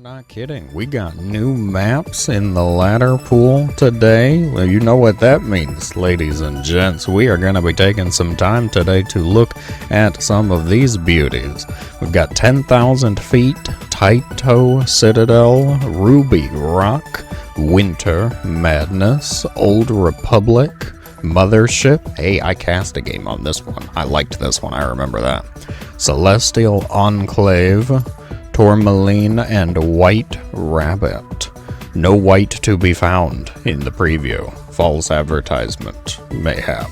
not kidding. We got new maps in the ladder pool today. Well, you know what that means, ladies and gents. We are going to be taking some time today to look at some of these beauties. We've got 10,000 feet, Taito Citadel, Ruby Rock, Winter Madness, Old Republic, Mothership. Hey, I cast a game on this one. I liked this one. I remember that. Celestial Enclave, Tourmaline, and White Rabbit. No white to be found in the preview. False advertisement, mayhap.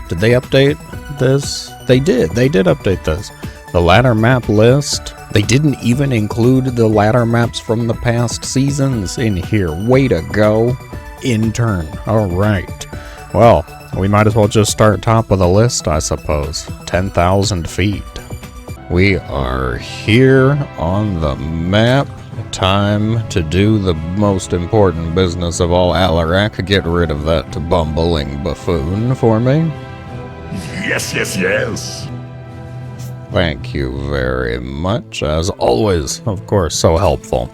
Did they update this? They did. They did update this. The ladder map list. They didn't even include the ladder maps from the past seasons in here. Way to go, intern. All right. Well, we might as well just start top of the list, I suppose. 10,000 feet. We are here on the map. Time to do the most important business of all, Alarak. Get rid of that bumbling buffoon for me. Yes, yes, yes. Thank you very much. As always, of course, so helpful.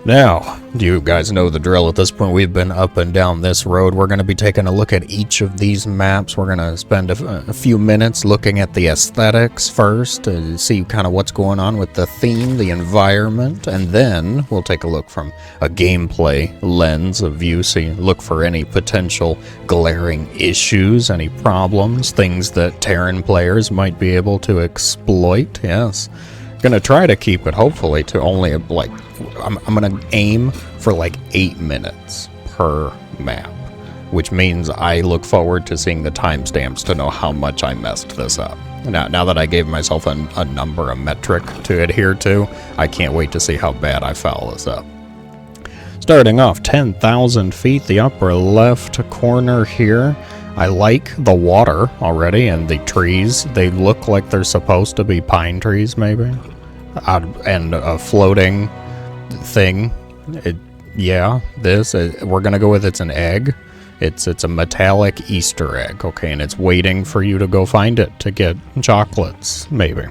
Now, do you guys know the drill at this point? We've been up and down this road. We're going to be taking a look at each of these maps. We're going to spend a few minutes looking at the aesthetics first to see kind of what's going on with the theme, the environment, and then we'll take a look from a gameplay lens of view, look for any potential glaring issues, any problems, things that Terran players might be able to exploit. Yes. Gonna try to keep it hopefully to only like I'm gonna aim for like 8 minutes per map, which means I look forward to seeing the timestamps to know how much I messed this up. Now that I gave myself a number, a metric to adhere to, I can't wait to see how bad I foul this up. Starting off 10,000 feet, the upper left corner here. I like the water already and the trees. They look like they're supposed to be pine trees, maybe. And a floating thing. We're gonna go with it's an egg. It's a metallic Easter egg, okay, and it's waiting for you to go find it to get chocolates, maybe.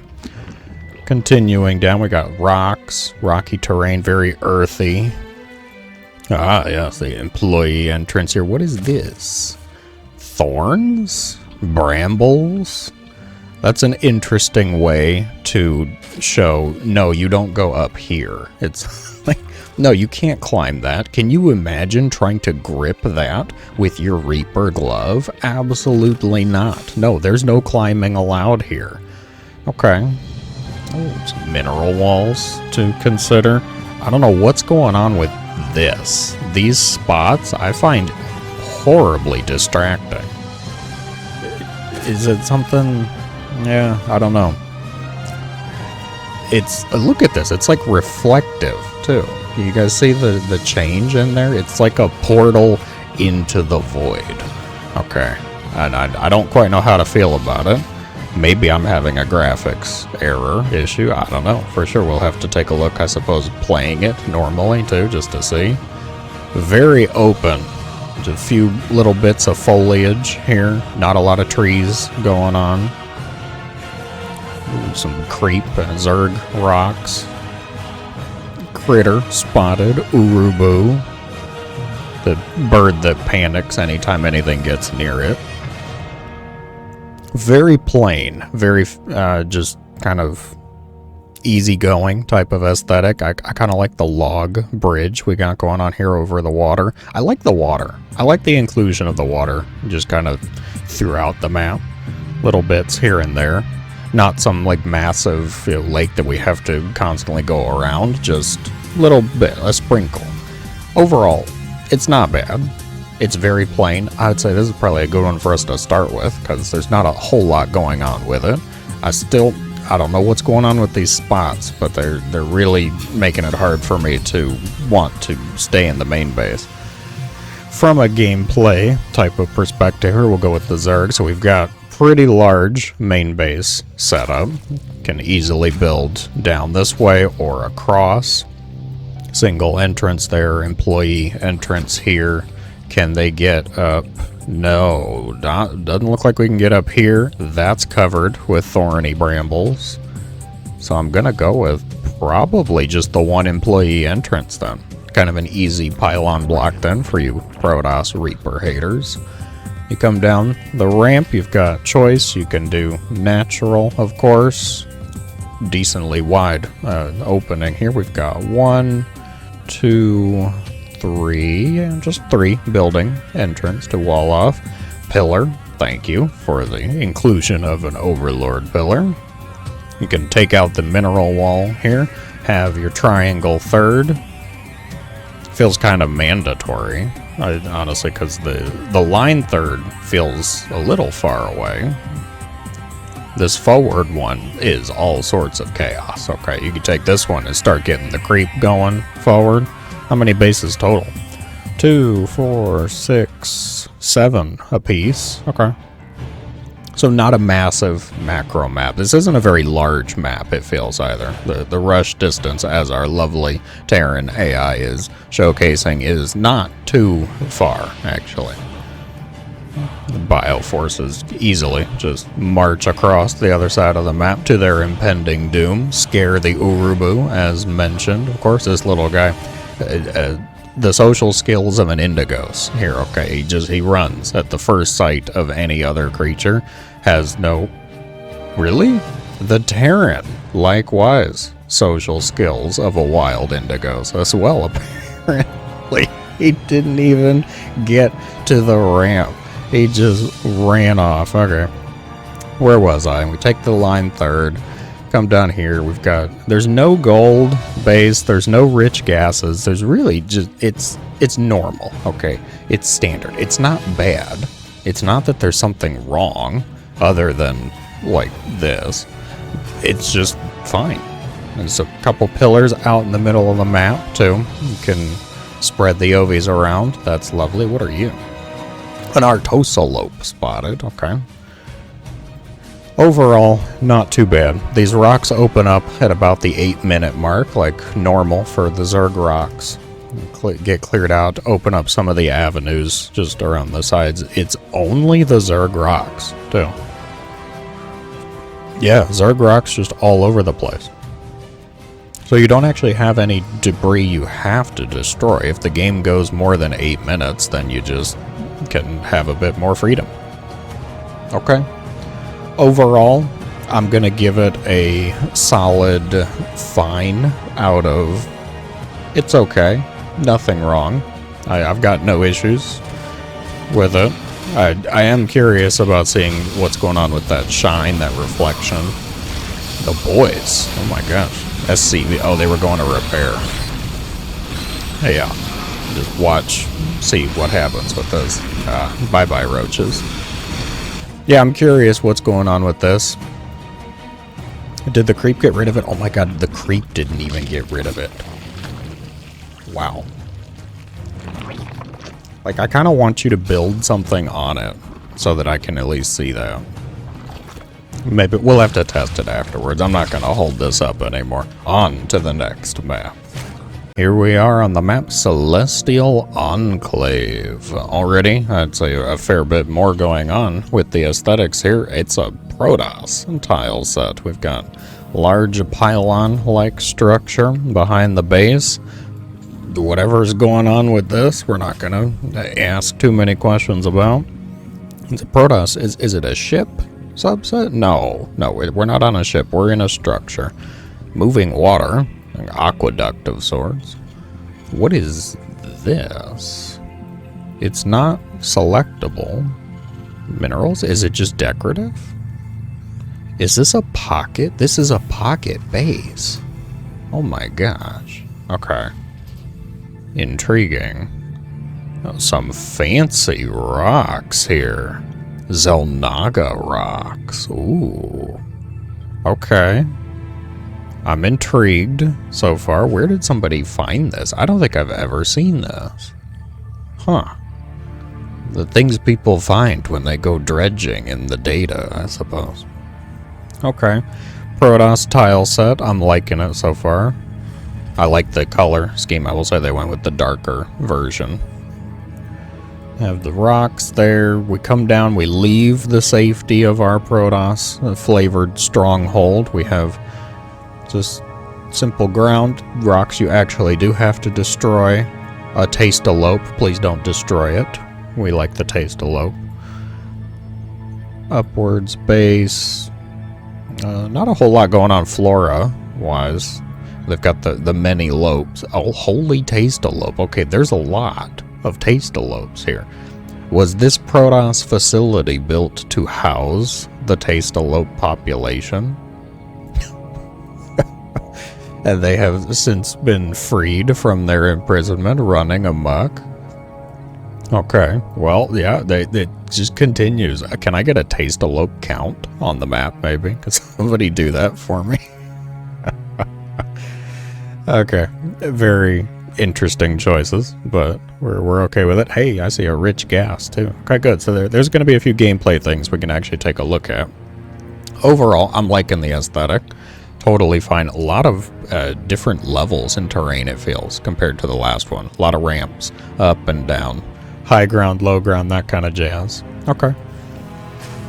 Continuing down, we got rocks, rocky terrain, very earthy. Ah, yes, the employee entrance here. What is this? Thorns? Brambles? That's an interesting way to show, no, you don't go up here. It's like, no, you can't climb that. Can you imagine trying to grip that with your Reaper glove? Absolutely not. No, there's no climbing allowed here. Okay. Oh, some mineral walls to consider. I don't know what's going on with this. These spots I find horribly distracting. Is it something? Yeah, I don't know. It's look at this. It's like reflective too. You guys see the change in there? It's like a portal into the void. Okay, and I don't quite know how to feel about it. Maybe I'm having a graphics error issue. I don't know. For sure, we'll have to take a look. I suppose playing it normally too, just to see. Very open. Just a few little bits of foliage here. Not a lot of trees going on. Ooh, some creep and zerg rocks. Critter spotted. Urubu. The bird that panics anytime anything gets near it. Very plain. Very just kind of easygoing type of aesthetic. I kind of like the log bridge we got going on here over the water. I like the water. I like the inclusion of the water just kind of throughout the map. Little bits here and there. Not some like massive lake that we have to constantly go around. Just a little bit, a sprinkle. Overall, it's not bad. It's very plain. I would say this is probably a good one for us to start with because there's not a whole lot going on with it. I don't know what's going on with these spots, but they're really making it hard for me to want to stay in the main base. From a gameplay type of perspective here, we'll go with the Zerg. So we've got pretty large main base setup. Can easily build down this way or across. Single entrance there, employee entrance here. Can they get up? No, doesn't look like we can get up here. That's covered with thorny brambles. So I'm gonna go with probably just the one employee entrance then. Kind of an easy pylon block then for you Protoss Reaper haters. You come down the ramp, you've got choice. You can do natural, of course. Decently wide opening here. We've got 1, 2, 3, and just 3 building entrance to wall off. Pillar, thank you for the inclusion of an Overlord pillar. You can take out the mineral wall here, have your triangle third. Feels kind of mandatory, honestly, because the line third feels a little far away. This forward one is all sorts of chaos. Okay, you can take this one and start getting the creep going forward. How many bases total? 2, 4, 6, 7 apiece. Okay. So not a massive macro map. This isn't a very large map, it feels, either. The rush distance, as our lovely Terran AI is showcasing, is not too far, actually. The bioforces easily just march across the other side of the map to their impending doom. Scare the Urubu, as mentioned. Of course, this little guy... the social skills of an Indigos here, okay? He runs at the first sight of any other creature. Has no... Really? The Terran, likewise. Social skills of a wild Indigos as well, apparently. He didn't even get to the ramp. He just ran off. Okay. Where was I? We take the line third. Come down here. We've got... There's no gold base. There's no rich gases. There's really just... It's normal, okay? It's standard. It's not bad. It's not that there's something wrong other than, like, this. It's just fine. There's a couple pillars out in the middle of the map, too. You can spread the OVs around. That's lovely. What are you? An Artosolope spotted. Okay. Overall, not too bad. These rocks open up at about the 8-minute mark, like normal for the Zerg rocks. Get cleared out, open up some of the avenues just around the sides. It's only the Zerg rocks, too. Yeah, Zerg rocks just all over the place. So you don't actually have any debris you have to destroy. If the game goes more than 8 minutes, then you just can have a bit more freedom. Okay. Overall, I'm going to give it a solid fine out of... It's okay. Nothing wrong. I've got no issues with it. I am curious about seeing what's going on with that shine, that reflection. The boys. Oh my gosh. SC. Oh, they were going to repair. Hey, yeah. Just watch, see what happens with this. Bye-bye, roaches. Yeah, I'm curious what's going on with this. Did the creep get rid of it? Oh my god, the creep didn't even get rid of it. Wow. Like, I kind of want you to build something on it so that I can at least see that. Maybe we'll have to test it afterwards. I'm not going to hold this up anymore. On to the next map. Here we are on the map Celestial Enclave. Already, I'd say a fair bit more going on with the aesthetics here. It's a Protoss tile set. We've got large pylon-like structure behind the base. Whatever's going on with this, we're not going to ask too many questions about. It's a Protoss. Is it a ship subset? No, we're not on a ship. We're in a structure. Moving water. An aqueduct of sorts. What is this? It's not selectable. Minerals? Is it just decorative? Is this a pocket? This is a pocket base. Oh my gosh. Okay. Intriguing. Oh, some fancy rocks here. Zelnaga rocks. Ooh. Okay. I'm intrigued so far. Where did somebody find this? I don't think I've ever seen this. Huh. The things people find when they go dredging in the data, I suppose. Okay. Protoss tile set. I'm liking it so far. I like the color scheme. I will say they went with the darker version. Have the rocks there. We come down. We leave the safety of our Protoss flavored stronghold. We have just simple ground. Rocks you actually do have to destroy. A Taste-a-lope, please don't destroy it. We like the Taste-a-lope. Upwards, base. Not a whole lot going on flora-wise. They've got the many lopes. Oh, holy Taste-a-lope. Okay, there's a lot of Taste-a-lopes here. Was this Protoss facility built to house the Taste-a-lope population? And they have since been freed from their imprisonment, running amok. Okay, well, yeah, it just continues. Can I get a Taste-a-lope count on the map, maybe? Could somebody do that for me? Okay, very interesting choices, but we're okay with it. Hey, I see a rich gas, too. Okay, good. So there's going to be a few gameplay things we can actually take a look at. Overall, I'm liking the aesthetic. Totally fine. A lot of different levels in terrain, it feels, compared to the last one. A lot of ramps, up and down. High ground, low ground, that kind of jazz. Okay.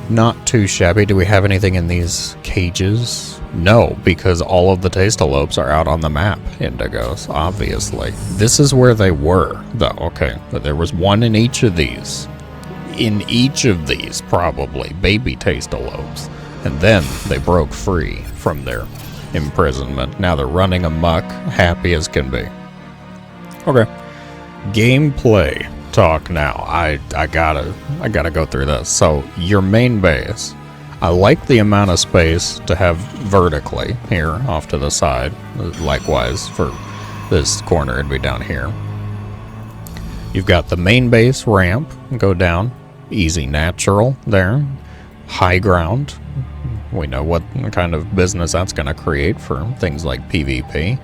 Not too shabby. Do we have anything in these cages? No, because all of the Taste-a-lopes are out on the map, Indigos, obviously. This is where they were, though. Okay, but there was one in each of these. In each of these, probably, baby Taste-a-lopes. And then they broke free from their imprisonment. Now they're running amok, happy as can be. Okay. Gameplay talk now. I gotta go through this. So your main base, I like the amount of space to have vertically here off to the side. Likewise for this corner, it'd be down here. You've got the main base ramp, go down, easy natural there, high ground. We know what kind of business that's going to create for things like PvP.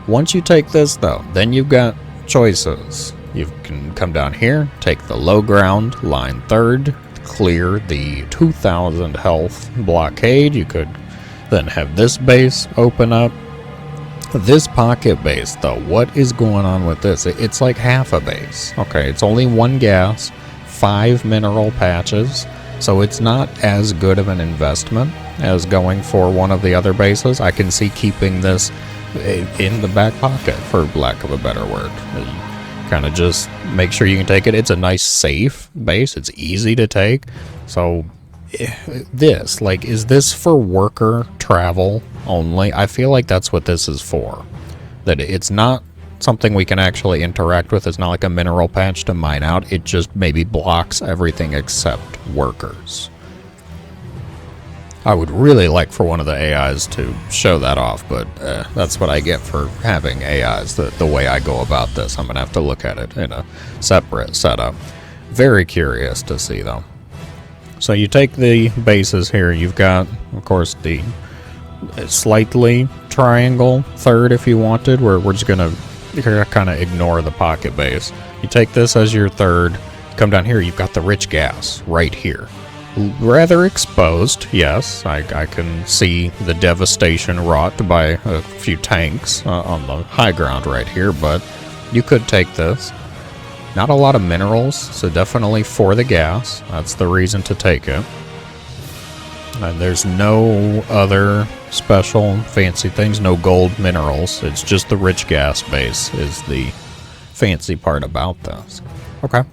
Once you take this though, then you've got choices. You can come down here, take the low ground, line third, clear the 2,000 health blockade. You could then have this base open up. This pocket base though, what is going on with this? It's like half a base. Okay, it's only one gas, 5 mineral patches, so it's not as good of an investment as going for one of the other bases. I can see keeping this in the back pocket, for lack of a better word. Kind of just make sure you can take it. It's a nice safe base. It's easy to take. So this, like, is this for worker travel only? I feel like that's what this is for. That it's not something we can actually interact with. It's not like a mineral patch to mine out. It just maybe blocks everything except workers. I would really like for one of the AIs to show that off, but that's what I get for having AIs, the way I go about this. I'm going to have to look at it in a separate setup. Very curious to see, though. So you take the bases here. You've got, of course, the slightly triangle third if you wanted, where we're just going to kind of ignore the pocket base. You take this as your third. Come down here, you've got the rich gas right here. Rather exposed, yes. I can see the devastation wrought by a few tanks on the high ground right here, but you could take this. Not a lot of minerals, so definitely for the gas. That's the reason to take it. And there's no other special fancy things, no gold minerals. It's just the rich gas base is the fancy part about this. Okay.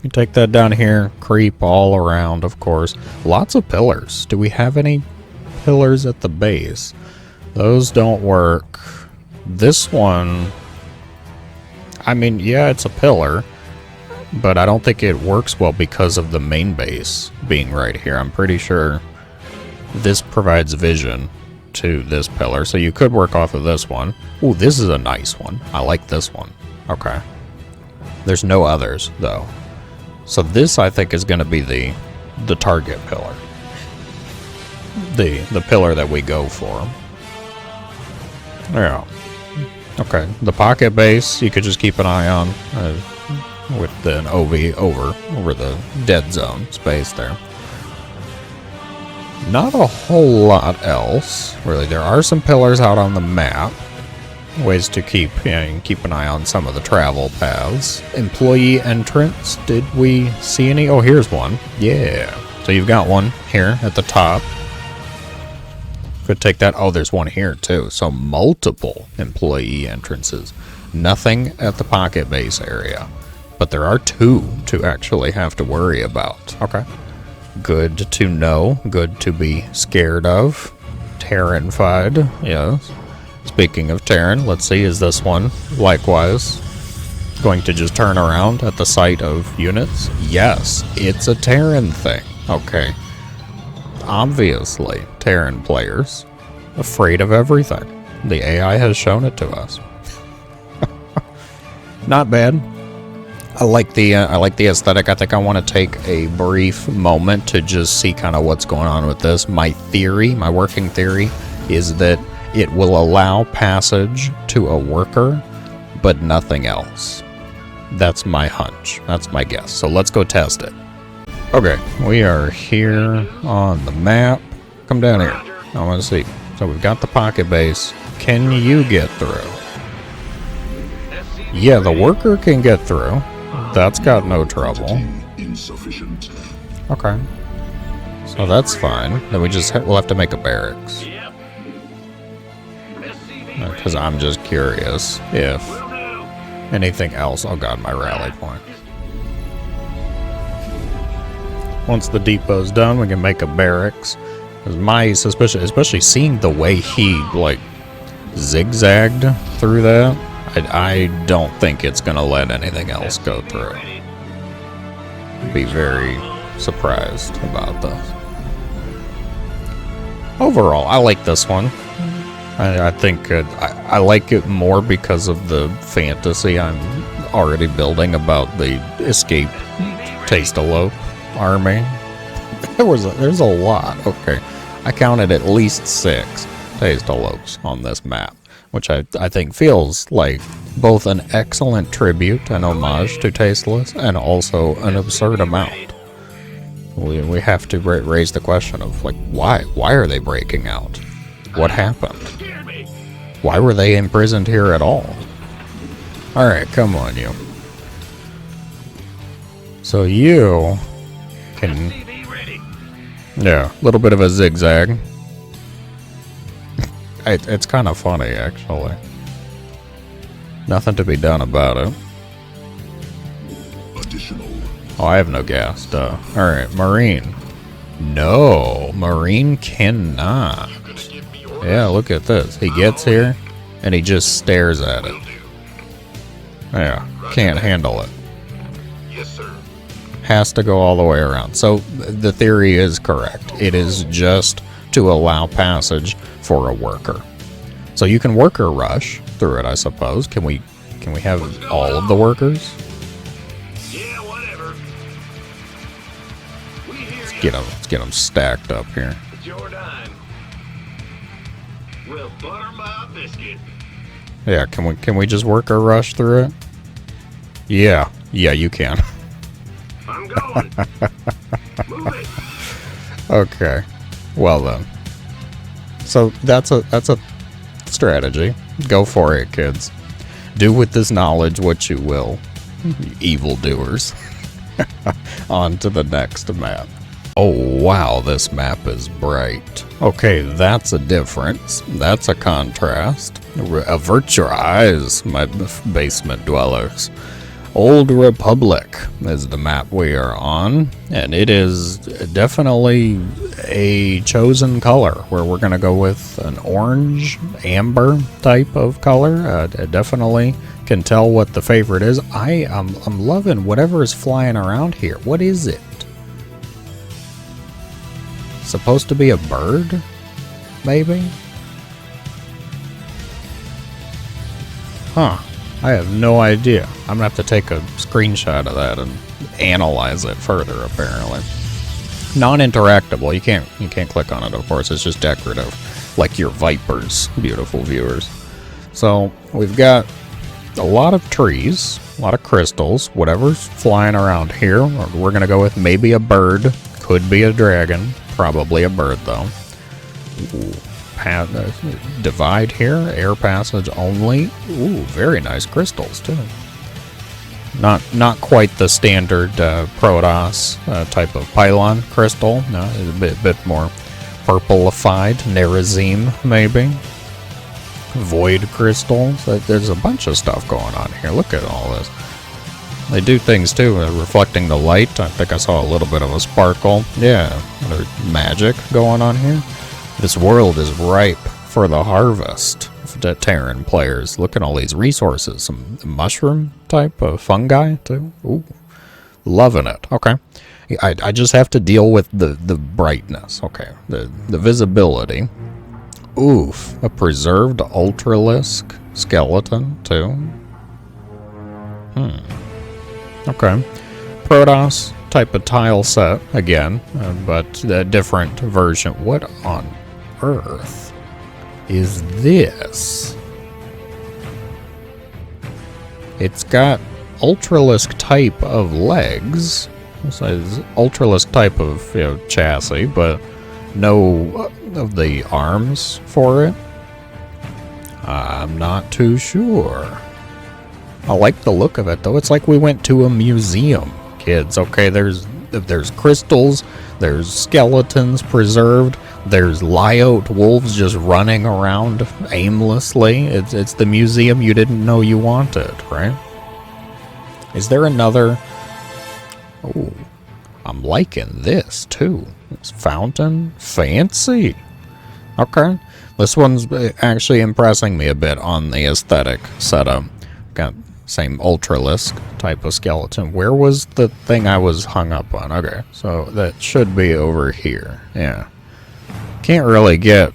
You take that down here, creep all around, of course. Lots of pillars. Do we have any pillars at the base? Those don't work. This one, I mean, yeah, it's a pillar, but I don't think it works well because of the main base being right here. I'm pretty sure this provides vision to this pillar, so you could work off of this one. Ooh, this is a nice one. I like this one. Okay. There's no others, though. So this, I think, is going to be the target pillar. The pillar that we go for. Yeah. Okay. The pocket base, you could just keep an eye on with an OV over the dead zone space there. Not a whole lot else, really. There are some pillars out on the map. Ways to keep an eye on some of the travel paths. Employee entrance, did we see any? Oh, here's one. Yeah. So you've got one here at the top. Could take that. Oh, there's one here too. So multiple employee entrances. Nothing at the pocket base area. But there are 2 to actually have to worry about. Okay. Good to know. Good to be scared of. Terrified. Yes. Speaking of Terran, let's see, is this one likewise going to just turn around at the sight of units? Yes, it's a Terran thing. Okay. Obviously, Terran players afraid of everything. The AI has shown it to us. Not bad. I like the aesthetic. I think I want to take a brief moment to just see kind of what's going on with this. My working theory, is that it will allow passage to a worker, but nothing else. That's my hunch. That's my guess. So let's go test it. Okay, we are here on the map. Come down here. I want to see. So we've got the pocket base. Can you get through? Yeah, the worker can get through. That's got no trouble. Okay. So that's fine. Then we'll have to make a barracks. Because I'm just curious if anything else. Oh god, my rally point. Once the depot's done, we can make a barracks. Because my suspicion, especially seeing the way he, like, zigzagged through that, I don't think it's going to let anything else go through. Be very surprised about this. Overall, I like this one. I think I like it more because of the fantasy I'm already building about the escape Taito army. There's a lot. Okay, I counted at least 6 Taito on this map, which I think feels like both an excellent tribute and homage to Tasteless, and also an absurd amount. We have to raise the question of, like, why are they breaking out? What happened? Why were they imprisoned here at all? Alright, come on, you. So you can... Yeah, a little bit of a zigzag. It's kind of funny, actually. Nothing to be done about it. Oh, I have no gas, duh. Alright, Marine. No, Marine cannot. Yeah, look at this. He gets here, and he just stares at it. Yeah, can't handle it. Has to go all the way around. So, the theory is correct. It is just to allow passage for a worker. So you can worker rush through it, I suppose. Can we have all of the workers? Yeah, whatever. Let's get them stacked up here. It's your dime. We'll butter my biscuit. Yeah, can we just worker rush through it? Yeah, you can. I'm going. Move it. Okay. Well then. So that's a strategy. Go for it, kids. Do with this knowledge what you will, evildoers. On to the next map. Oh wow, this map is bright. Okay, that's a difference. That's a contrast. Avert your eyes, my basement dwellers. Old Republic is the map we are on, and it is definitely a chosen color, where we're going to go with an orange, amber type of color. Definitely can tell what the favorite is. I'm loving whatever is flying around here. What is it? Supposed to be a bird? Maybe? Huh. I have no idea. I'm gonna have to take a screenshot of that and analyze it further, apparently. Non-interactable. You can't click on it, of course. It's just decorative. Like your Vipers, beautiful viewers. So, we've got a lot of trees, a lot of crystals, whatever's flying around here. We're gonna go with maybe a bird. Could be a dragon. Probably a bird, though. Ooh. Divide here, air passage only. Ooh, very nice crystals too. Not quite the standard Protoss type of pylon crystal. No, it's a bit more purplified Nerazim, maybe. Void crystals. There's a bunch of stuff going on here. Look at all this. They do things too, reflecting the light. I think I saw a little bit of a sparkle. Yeah, there's magic going on here. This world is ripe for the harvest. Terran players, look at all these resources. Some mushroom type of fungi too. Ooh, loving it. Okay, I just have to deal with the brightness. Okay, the visibility. Oof, a preserved ultralisk skeleton too. Okay, Protoss type of tile set again, but a different version. What on earth is this? It's got ultralisk type of legs. It's ultralisk type of chassis, but no of the arms for it. I'm not too sure. I like the look of it though. It's like we went to a museum, kids. Okay, there's crystals, there's skeletons preserved, there's Lyot wolves just running around aimlessly. It's the museum you didn't know you wanted, right? Is there another? Oh, I'm liking this too. This fountain, fancy. Okay, this one's actually impressing me a bit on the aesthetic setup. Got same ultralisk type of skeleton. Where was the thing I was hung up on? Okay, so that should be over here. Yeah, can't really get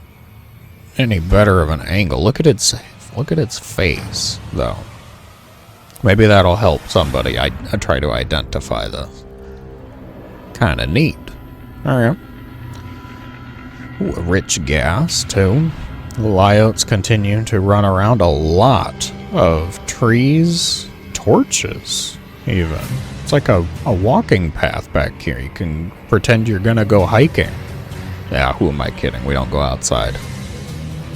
any better of an angle. Look at its face though. Maybe that'll help somebody. I try to identify this. Kind of neat. All right. Ooh, a rich gas too. The Lyots continue to run around. A lot of trees, torches even. It's like a walking path back here. You can pretend you're gonna go hiking. Yeah, who am I kidding? We don't go outside.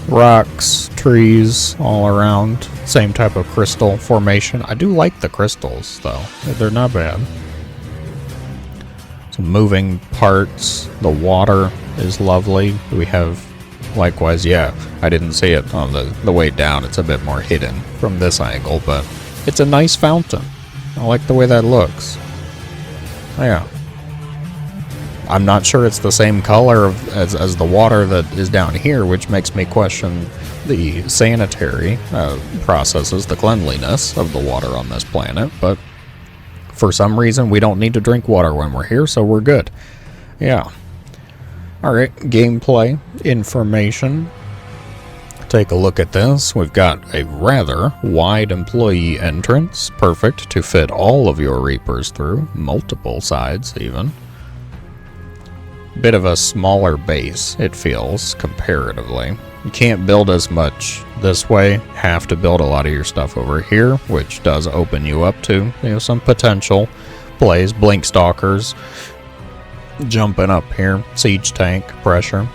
Rocks, trees all around. Same type of crystal formation. I do like the crystals though. They're not bad. Some moving parts. The water is lovely. We have likewise, yeah, I didn't see it on the way down. It's a bit more hidden from this angle, but it's a nice fountain. I like the way that looks. Yeah. I'm not sure it's the same color as the water that is down here, which makes me question the sanitary processes, the cleanliness of the water on this planet, but for some reason we don't need to drink water when we're here, so we're good. Yeah. Alright, gameplay information. Take a look at this. We've got a rather wide employee entrance, perfect to fit all of your Reapers through, multiple sides even. Bit of a smaller base, it feels, comparatively. You can't build as much this way, have to build a lot of your stuff over here, which does open you up to, some potential plays, blink stalkers, jumping up here, siege tank, pressure,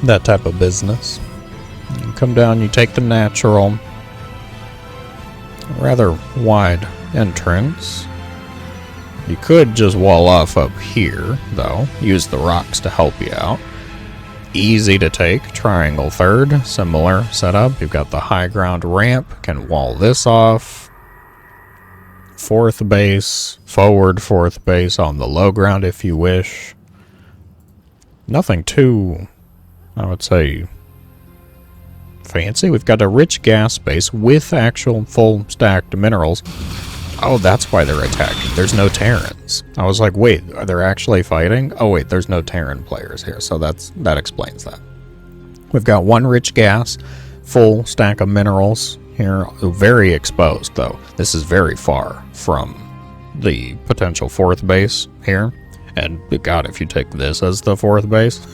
that type of business. You come down, you take the natural, rather wide entrance. You could just wall off up here, though. Use the rocks to help you out. Easy to take. Triangle third. Similar setup. You've got the high ground ramp. Can wall this off. Fourth base. Forward fourth base on the low ground if you wish. Nothing too, I would say, fancy. We've got a rich gas base with actual full stacked minerals. Oh, that's why they're attacking. There's no Terrans. I was like, wait, are they actually fighting? Oh wait, there's no Terran players here, so that explains that. We've got one rich gas, full stack of minerals here, very exposed though. This is very far from the potential fourth base here. And God, if you take this as the fourth base,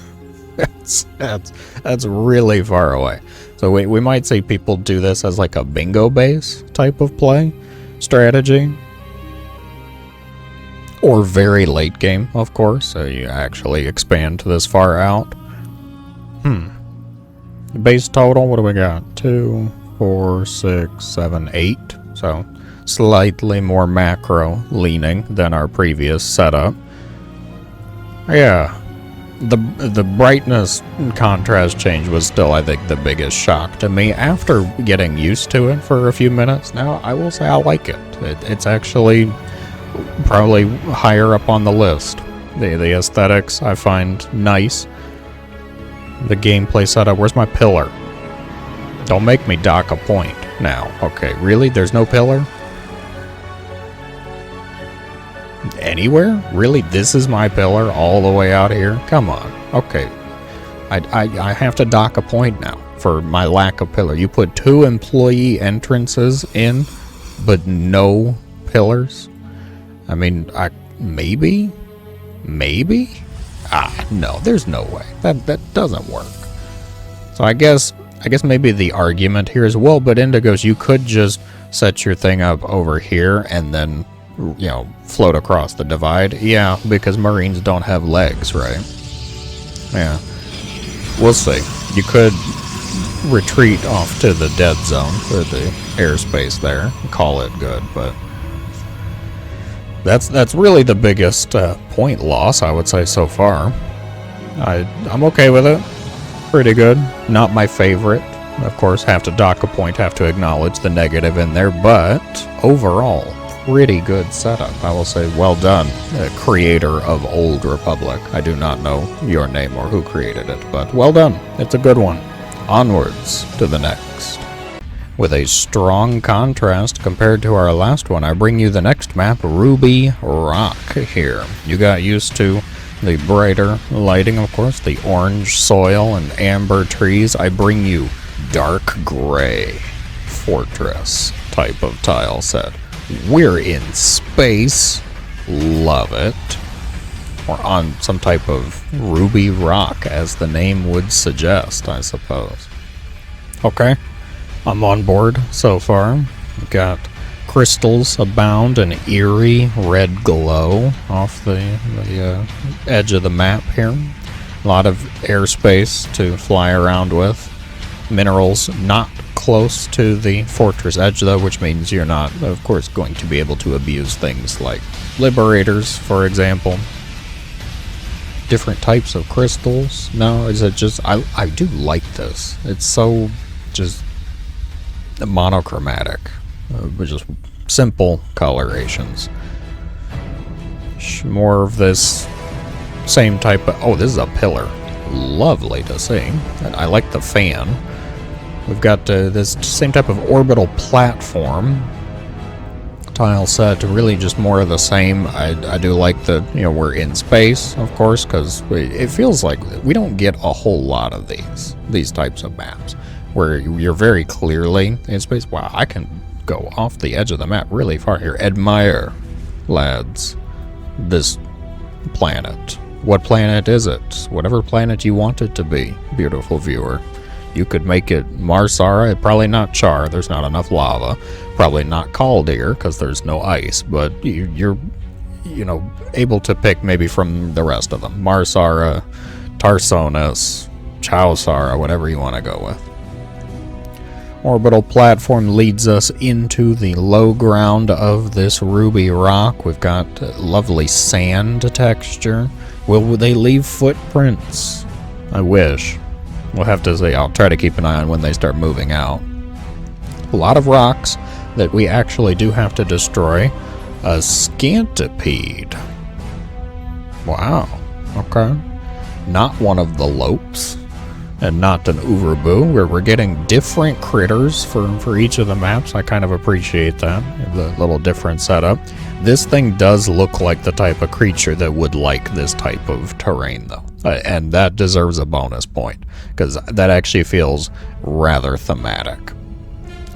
that's really far away. So we might see people do this as like a bingo base type of play. Strategy, or very late game, of course, so you actually expand this far out. Base total, what do we got? 2, 4, 6, 7, 8. So slightly more macro leaning than our previous setup. Yeah, the brightness and contrast change was still, I think, the biggest shock to me. After getting used to it for a few minutes now, I will say I like it. It's actually probably higher up on the list. The aesthetics I find nice. The gameplay setup. Where's my pillar? Don't make me dock a point now. Okay, really? There's no pillar? Anywhere? Really? This is my pillar all the way out here? Come on. Okay. I have to dock a point now for my lack of pillar. You put 2 employee entrances in, but no pillars? I mean, maybe? Maybe? No, there's no way. That doesn't work. So I guess maybe the argument here is, well, but Indigos, you could just set your thing up over here and then, you know, float across the divide. Yeah, because Marines don't have legs, right? Yeah. We'll see. You could retreat off to the dead zone for the airspace there. Call it good, but that's really the biggest point loss, I would say, so far. I'm okay with it. Pretty good. Not my favorite. Of course, have to dock a point, have to acknowledge the negative in there, but overall, pretty good setup. I will say, well done, creator of Old Republic. I do not know your name or who created it, but well done. It's a good one. Onwards to the next. With a strong contrast compared to our last one, I bring you the next map, Ruby Rock here. You got used to the brighter lighting, of course, the orange soil and amber trees. I bring you dark gray fortress type of tile set. We're in space. Love it. We're on some type of ruby rock, as the name would suggest, I suppose. Okay. I'm on board so far. We've got crystals abound, an eerie red glow off the edge of the map here. A lot of airspace to fly around with. Minerals not close to the fortress edge, though, which means you're not, of course, going to be able to abuse things like liberators, for example. Different types of crystals. No, is it just... I do like this. It's so just monochromatic, but just simple colorations. More of this same type of... Oh, this is a pillar. Lovely to see. I like the fan. We've got this same type of orbital platform tile set, really just more of the same. I do like the, you know, we're in space, of course, because it feels like we don't get a whole lot of these types of maps where you're very clearly in space. Wow, I can go off the edge of the map really far here. Admire, lads, this planet. What planet is it? Whatever planet you want it to be, beautiful viewer. You could make it Marsara, probably not Char, there's not enough lava. Probably not Caldir, because there's no ice, but you're, you know, able to pick maybe from the rest of them. Marsara, Tarsonis, Chowsara, whatever you want to go with. Orbital platform leads us into the low ground of this ruby rock. We've got lovely sand texture. Will they leave footprints? I wish. We'll have to see. I'll try to keep an eye on when they start moving out. A lot of rocks that we actually do have to destroy. A scantipede. Wow. Okay. Not one of the lopes. And not an Urubu, where we're getting different critters for each of the maps. I kind of appreciate that, the little different setup. This thing does look like the type of creature that would like this type of terrain, though. And that deserves a bonus point, because that actually feels rather thematic.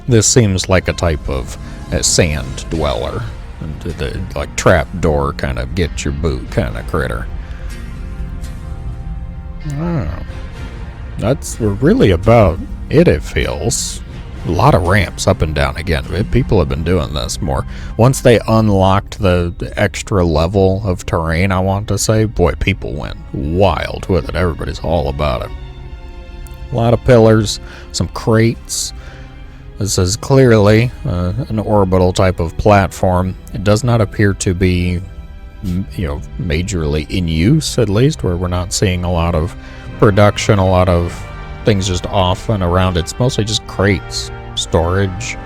This seems like a type of sand dweller, like trapdoor kind of get your boot kind of critter. Oh. That's really about it feels. A lot of ramps up and down again. People have been doing this more. Once they unlocked the extra level of terrain, I want to say, boy, people went wild with it. Everybody's all about it. A lot of pillars, some crates. This is clearly an orbital type of platform. It does not appear to be majorly in use, at least, where we're not seeing a lot of production, a lot of things just off and around. It's mostly just crates, storage,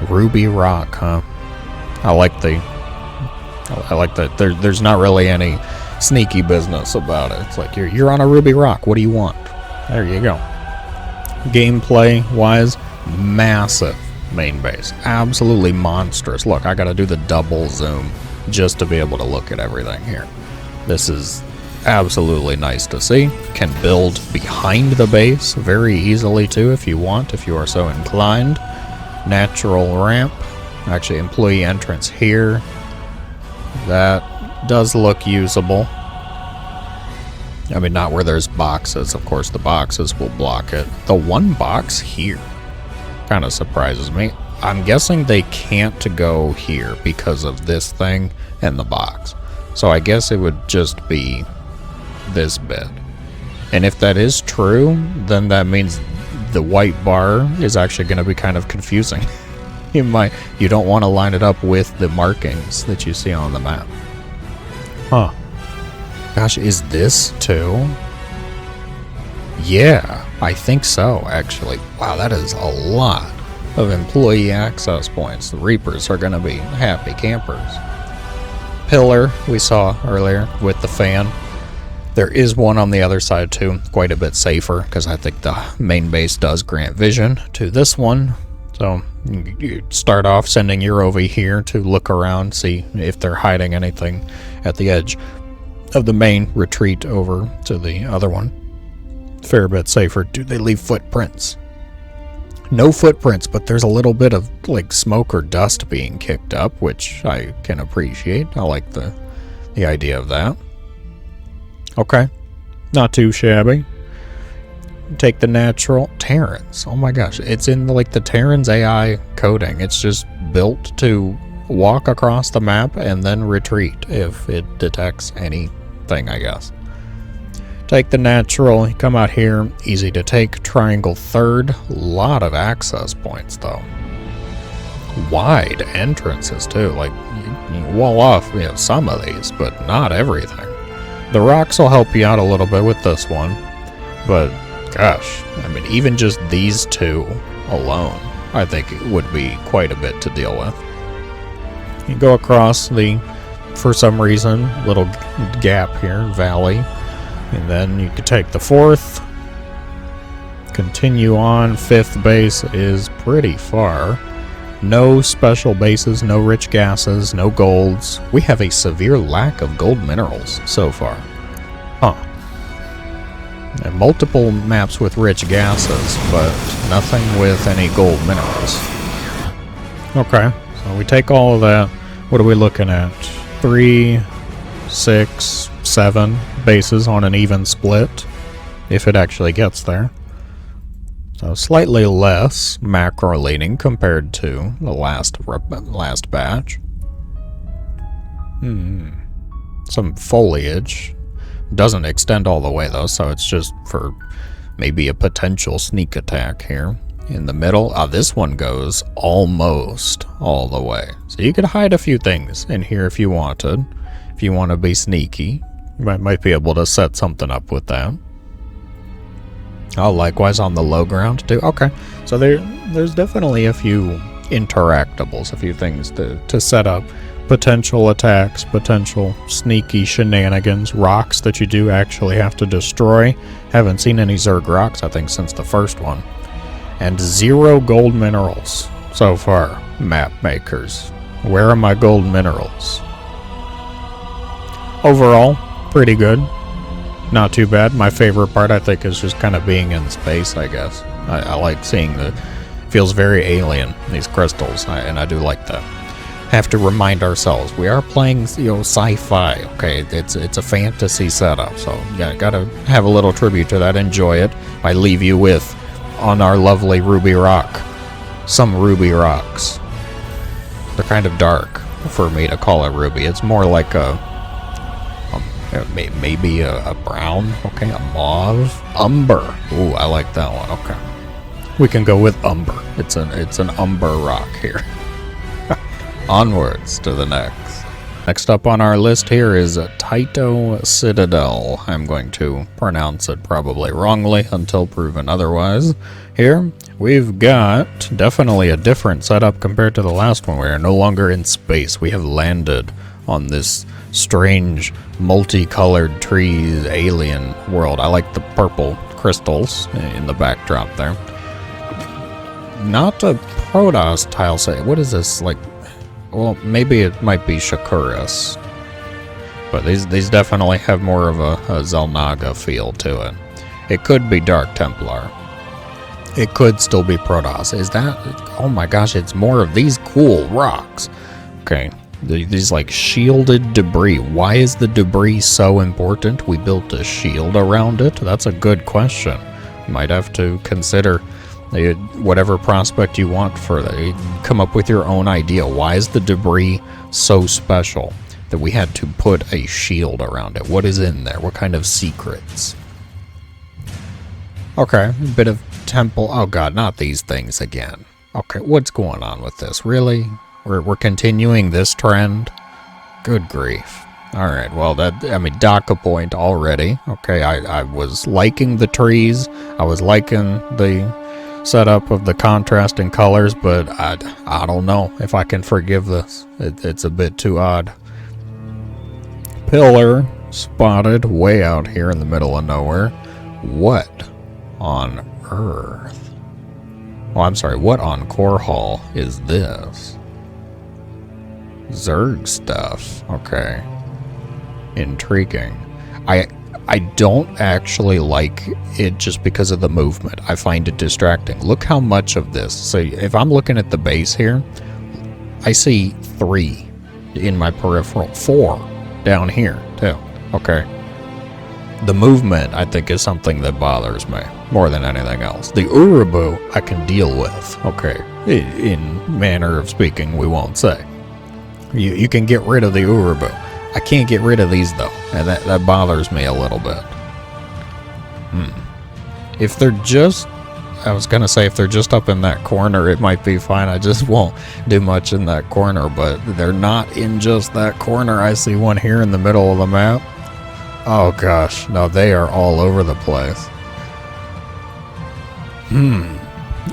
ruby rock, huh? I like that there's not really any sneaky business about it. It's like you're on a ruby rock. What do you want? There you go. Gameplay wise, massive main base, absolutely monstrous. Look, I gotta do the double zoom just to be able to look at everything here. This is absolutely nice to see. Can build behind the base very easily too if you want, if you are so inclined. Natural ramp, actually employee entrance here. That does look usable. I mean, not where there's boxes. Of course, the boxes will block it. The one box here kind of surprises me. I'm guessing they can't go here because of this thing and the box. So I guess it would just be this bit. And if that is true, then that means the white bar is actually going to be kind of confusing. You don't want to line it up with the markings that you see on the map. Huh. Gosh, is this too? Yeah, I think so, actually. Wow, that is a lot of employee access points. The Reapers are going to be happy campers. Pillar, we saw earlier with the fan. There is one on the other side too, quite a bit safer, because I think the main base does grant vision to this one. So you start off sending your over here to look around, see if they're hiding anything at the edge of the main, retreat over to the other one. Fair bit safer. Do they leave footprints? No footprints, but there's a little bit of like smoke or dust being kicked up, which I can appreciate. I like the idea of that. Okay, not too shabby. Take the natural Terrans. Oh my gosh, it's in like the Terrans AI coding. It's just built to walk across the map and then retreat if it detects anything, I guess. Take the natural, come out here, easy to take. Triangle third, lot of access points though. Wide entrances too, like you wall off some of these, but not everything. The rocks will help you out a little bit with this one, but gosh, I mean, even just these two alone, I think it would be quite a bit to deal with. You go across the, for some reason, little gap here, valley, and then you could take the fourth, continue on. Fifth base is pretty far. No special bases, no rich gases, no golds. We have a severe lack of gold minerals so far. Huh. And multiple maps with rich gases, but nothing with any gold minerals. Okay, so we take all of that. What are we looking at? 3, 6, 7 bases on an even split, if it actually gets there. So slightly less macro leaning compared to the last batch. Some foliage. Doesn't extend all the way though, so it's just for maybe a potential sneak attack here. In the middle, this one goes almost all the way. So you could hide a few things in here if you wanted. If you want to be sneaky, you might be able to set something up with that. Oh, likewise on the low ground too. Okay, so there's definitely a few interactables, a few things to set up. Potential attacks, potential sneaky shenanigans, rocks that you do actually have to destroy. Haven't seen any Zerg rocks, I think, since the first one. And 0 gold minerals so far, map makers. Where are my gold minerals? Overall, pretty good. Not too bad. My favorite part, I think, is just kind of being in space, I guess. I like seeing the... feels very alien, these crystals, and I do like that. Have to remind ourselves, we are playing, sci-fi, okay? It's a fantasy setup, so yeah, gotta have a little tribute to that. Enjoy it. I leave you with, on our lovely ruby rock, some ruby rocks. They're kind of dark for me to call it ruby. It's more like maybe a brown, okay, a mauve, umber. Ooh, I like that one. Okay, we can go with umber. It's an umber rock here. Onwards to the next. Next up on our list here is Taito Citadel. I'm going to pronounce it probably wrongly until proven otherwise. Here, we've got definitely a different setup compared to the last one. We are no longer in space. We have landed on this strange, multicolored trees alien world. I like the purple crystals in the backdrop there. Not a Protoss tile set. What is this, like? Well, maybe it might be Shakuras. But these definitely have more of a Xel'Naga feel to it. It could be Dark Templar. It could still be Protoss. Is that... Oh my gosh, it's more of these cool rocks. Okay, these like shielded debris. Why is the debris so important? We built a shield around it? That's a good question. Might have to consider... whatever prospect you want for that. Come up with your own idea. Why is the debris so special that we had to put a shield around it? What is in there? What kind of secrets? Okay, a bit of temple. Oh god, not these things again. Okay, what's going on with this? Really? We're continuing this trend? Good grief. Alright, well, Daka point already. Okay, I was liking the trees. I was liking the setup of the contrasting colors, but I don't know if I can forgive this. It's a bit too odd. Pillar spotted way out here in the middle of nowhere. What on earth? Oh, I'm sorry, what on Core Hall is this? Zerg stuff. Okay. Intriguing. I don't actually like it just because of the movement. I find it distracting. Look how much of this. So if I'm looking at the base here, I see 3 in my peripheral. 4 down here, too. Okay. The movement, I think, is something that bothers me more than anything else. The Urubu, I can deal with. Okay. In manner of speaking, we won't say. You can get rid of the Urubu. I can't get rid of these, though, and that bothers me a little bit. If they're just... I was going to say, if they're just up in that corner, it might be fine. I just won't do much in that corner, but they're not in just that corner. I see one here in the middle of the map. Oh, gosh. No, they are all over the place.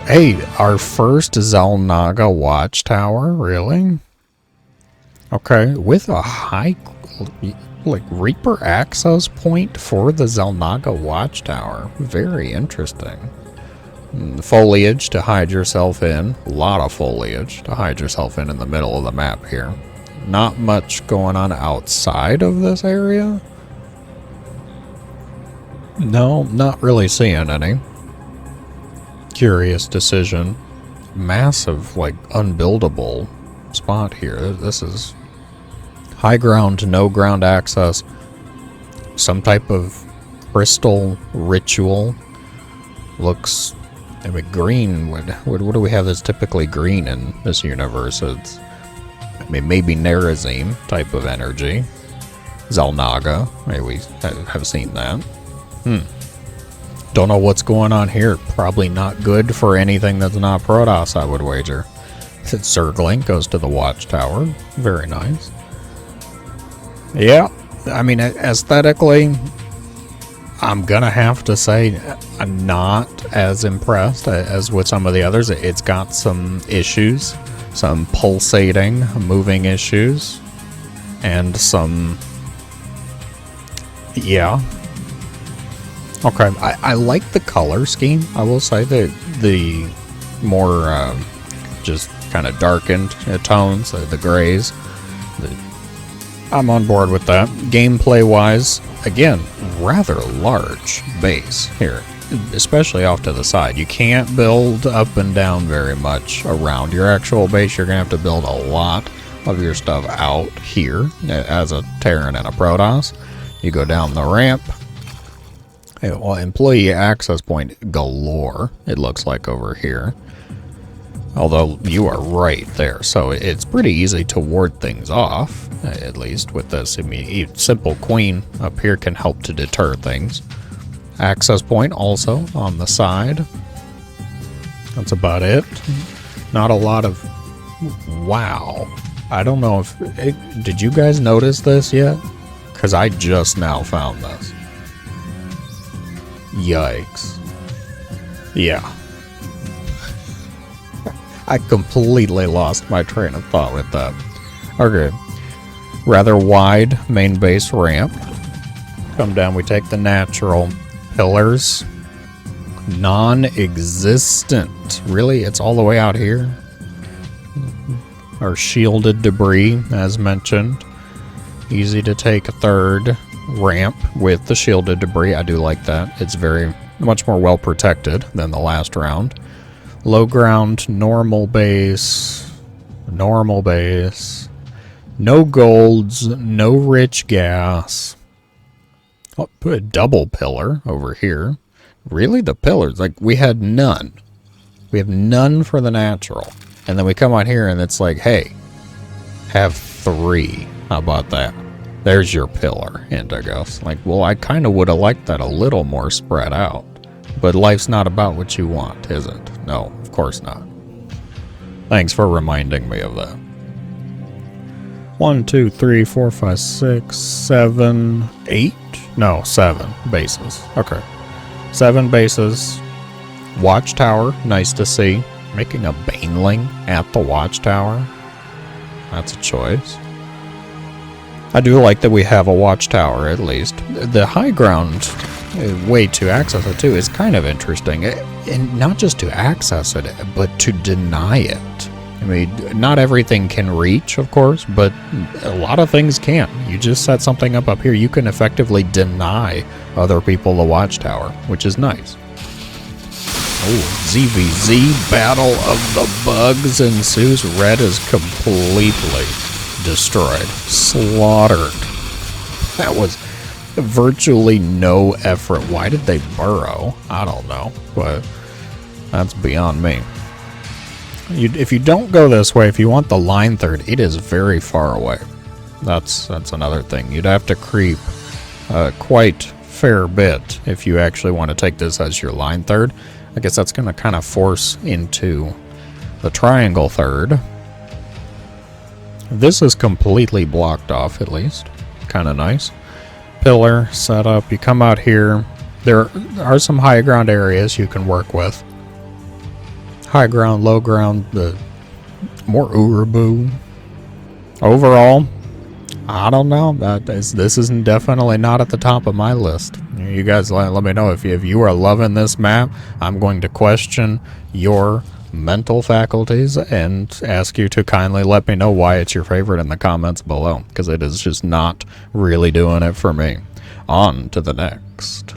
Hey, our first Xel'Naga watchtower? Really? Okay, with a high, like, Reaper access point for the Xel'Naga watchtower. Very interesting. Foliage to hide yourself in. A lot of foliage to hide yourself in the middle of the map here. Not much going on outside of this area. No, not really seeing any. Curious decision. Massive, like, unbuildable spot here. This is high ground, no ground access. Some type of crystal ritual. Looks... I mean, green, what do we have that's typically green in this universe? It's, I mean, maybe Nerazim type of energy. Xel'Naga, maybe we have seen that. Don't know what's going on here. Probably not good for anything that's not Protoss, I would wager. It's circling, goes to the watchtower. Very nice. Yeah, I mean, aesthetically, I'm gonna have to say I'm not as impressed as with some of the others. It's got some issues, some pulsating, moving issues, and some... yeah. Okay, I like the color scheme, I will say. The more just kind of darkened tones, the grays. I'm on board with that. Gameplay-wise, again, rather large base here, especially off to the side. You can't build up and down very much around your actual base. You're going to have to build a lot of your stuff out here as a Terran and a Protoss. You go down the ramp. Well, employee access point galore, it looks like over here. Although you are right there, so it's pretty easy to ward things off, at least with this. I mean, simple queen up here can help to deter things. Access point also on the side. That's about it. Not a lot of... wow. I don't know if... did you guys notice this yet? Because I just now found this. Yikes. Yeah. I completely lost my train of thought with that. Okay. Rather wide main base ramp. Come down, we take the natural pillars. Non-existent. Really? It's all the way out here? Our shielded debris, as mentioned. Easy to take a third ramp with the shielded debris. I do like that. It's very much more well protected than the last round. Low ground, normal base. Normal base. No golds, no rich gas. Oh, put a double pillar over here. Really? The pillars? Like, we had none. We have none for the natural. And then we come out here and it's like, hey, have 3. How about that? There's your pillar, Indigos. Like, well, I kind of would have liked that a little more spread out. But life's not about what you want, is it? No, of course not. Thanks for reminding me of that. 1, 2, 3, 4, 5, 6, 7, 8? No, 7 bases. Okay. 7 bases. Watchtower, nice to see. Making a baneling at the watchtower. That's a choice. I do like that we have a watchtower, at least. The high ground way to access it, too, is kind of interesting. And not just to access it, but to deny it. I mean, not everything can reach, of course, but a lot of things can. You just set something up here, you can effectively deny other people the watchtower, which is nice. Oh, ZVZ, Battle of the Bugs ensues. Red is completely destroyed. Slaughtered. That was virtually no effort. Why did they burrow? I don't know, but that's beyond me. If you don't go this way, if you want the line third, it is very far away. That's another thing. You'd have to creep quite fair bit if you actually want to take this as your line third. I guess that's going to kind of force into the triangle third. This is completely blocked off, at least. Kind of nice. Pillar setup. You come out here. There are some high ground areas you can work with. High ground, low ground, the more Urubu. Overall, I don't know. This isn't definitely not at the top of my list. You guys let me know if you are loving this map. I'm going to question your mental faculties and ask you to kindly let me know why it's your favorite in the comments below, because it is just not really doing it for me. On to the next.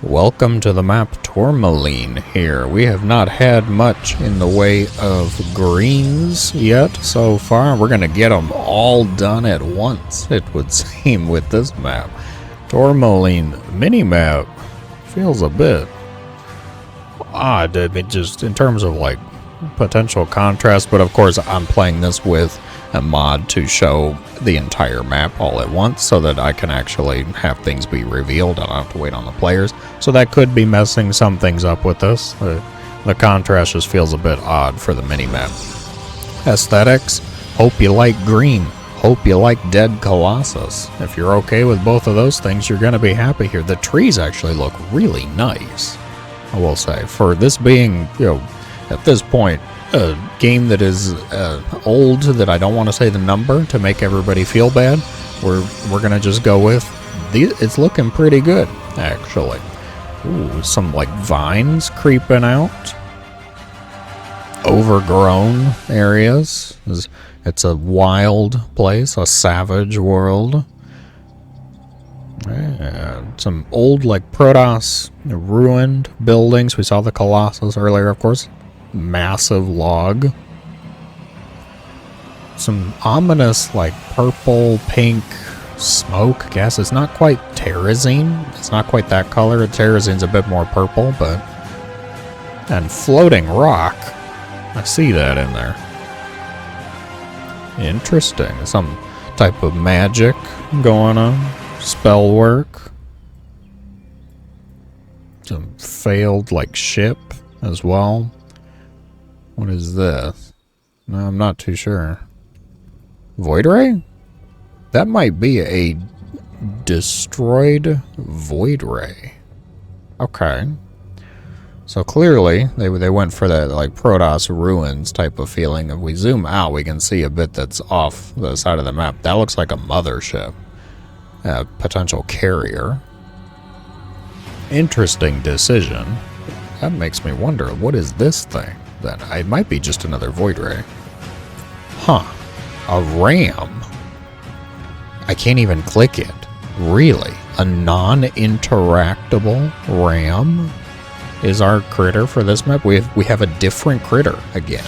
Welcome to the map Tourmaline here. We have not had much in the way of greens yet so far. We're going to get them all done at once, it would seem, with this map. Tourmaline mini-map feels a bit odd, just in terms of like potential contrast, but of course I'm playing this with a mod to show the entire map all at once so that I can actually have things be revealed. I don't have to wait on the players, so that could be messing some things up with this. The contrast just feels a bit odd for the mini-map. Aesthetics, hope you like green, hope you like Dead Colossus. If you're okay with both of those things, you're going to be happy here. The trees actually look really nice, I will say, for this being, you know, at this point, a game that is old, that I don't want to say the number to make everybody feel bad. We're gonna just go with it's looking pretty good, actually. Ooh, some like vines creeping out, overgrown areas. It's a wild place, a savage world. And some old like Protoss ruined buildings. We saw the Colossus earlier, of course. Massive log. Some ominous like purple, pink smoke gas. It's not quite terrazine. It's not quite that color. Terrazine's a bit more purple, but... And floating rock. I see that in there. Interesting. Some type of magic going on. Spell work. Some failed like ship as well. What is this? No, I'm not too sure. Void Ray? That might be a destroyed Void Ray. Okay. So clearly, they went for that like Protoss ruins type of feeling. If we zoom out, we can see a bit that's off the side of the map. That looks like a mothership. A potential carrier. Interesting decision. That makes me wonder, what is this thing? Then it might be just another Void Ray. Huh. A ram. I can't even click it. Really? A non-interactable ram is our critter for this map? We have a different critter again.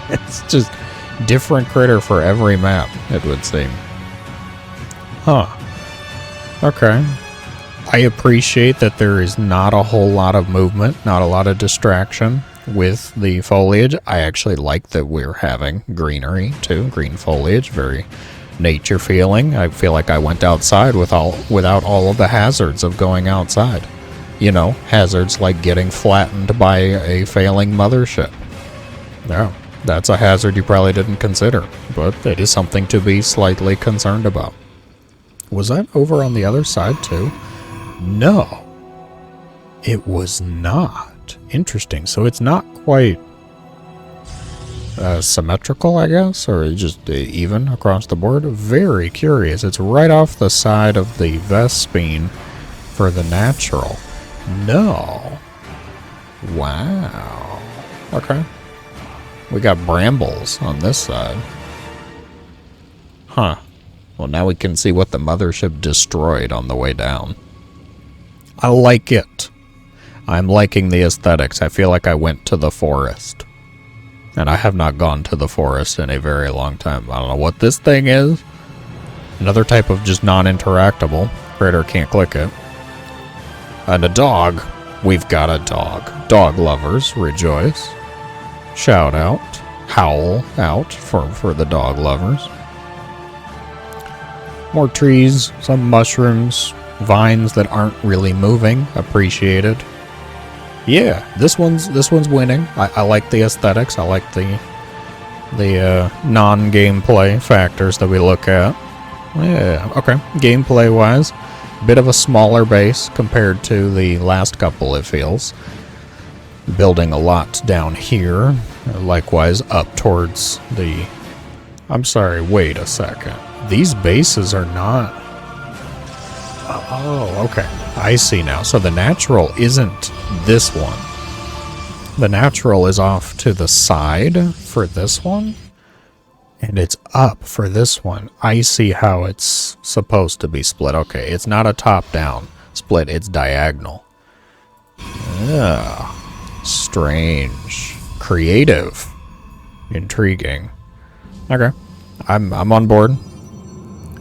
It's just different critter for every map, it would seem. Huh. Okay. I appreciate that there is not a whole lot of movement, not a lot of distraction with the foliage. I actually like that we're having greenery too, green foliage, very nature feeling. I feel like I went outside without all of the hazards of going outside. You know, hazards like getting flattened by a failing mothership. Yeah, that's a hazard you probably didn't consider, but it is something to be slightly concerned about. Was that over on the other side too? No, it was not. Interesting. So it's not quite symmetrical, I guess, or just even across the board. Very curious. It's right off the side of the Vespine for the natural. No. Wow. Okay. We got brambles on this side. Huh. Well, now we can see what the mothership destroyed on the way down. I like it. I'm liking the aesthetics. I feel like I went to the forest. And I have not gone to the forest in a very long time. I don't know what this thing is. Another type of just non-interactable. Critter can't click it. And a dog. We've got a dog. Dog lovers, rejoice. Shout out. Howl out for the dog lovers. More trees, some mushrooms, vines that aren't really moving. Appreciated. Yeah, this one's winning. I like the aesthetics. I like the non-gameplay factors that we look at. Yeah, okay. Gameplay-wise, bit of a smaller base compared to the last couple, it feels. Building a lot down here. Likewise, up towards the... I'm sorry, wait a second. These bases are not... Oh, okay. I see now. So the natural isn't this one. The natural is off to the side for this one. And it's up for this one. I see how it's supposed to be split. Okay, it's not a top-down split. It's diagonal. Yeah. Strange. Creative. Intriguing. Okay. I'm on board.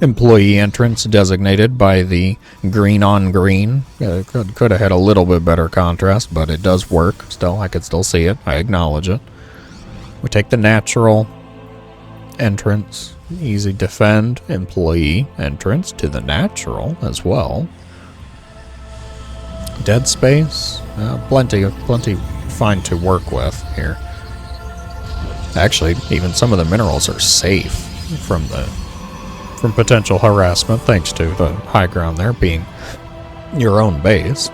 Employee entrance designated by the green on green. Could have had a little bit better contrast, but it does work still. I could still see it. I acknowledge it. We take the natural entrance. Easy defend. Employee entrance to the natural as well. Dead space. Plenty fine to work with here. Actually, even some of the minerals are safe from potential harassment, thanks to the high ground there being your own base.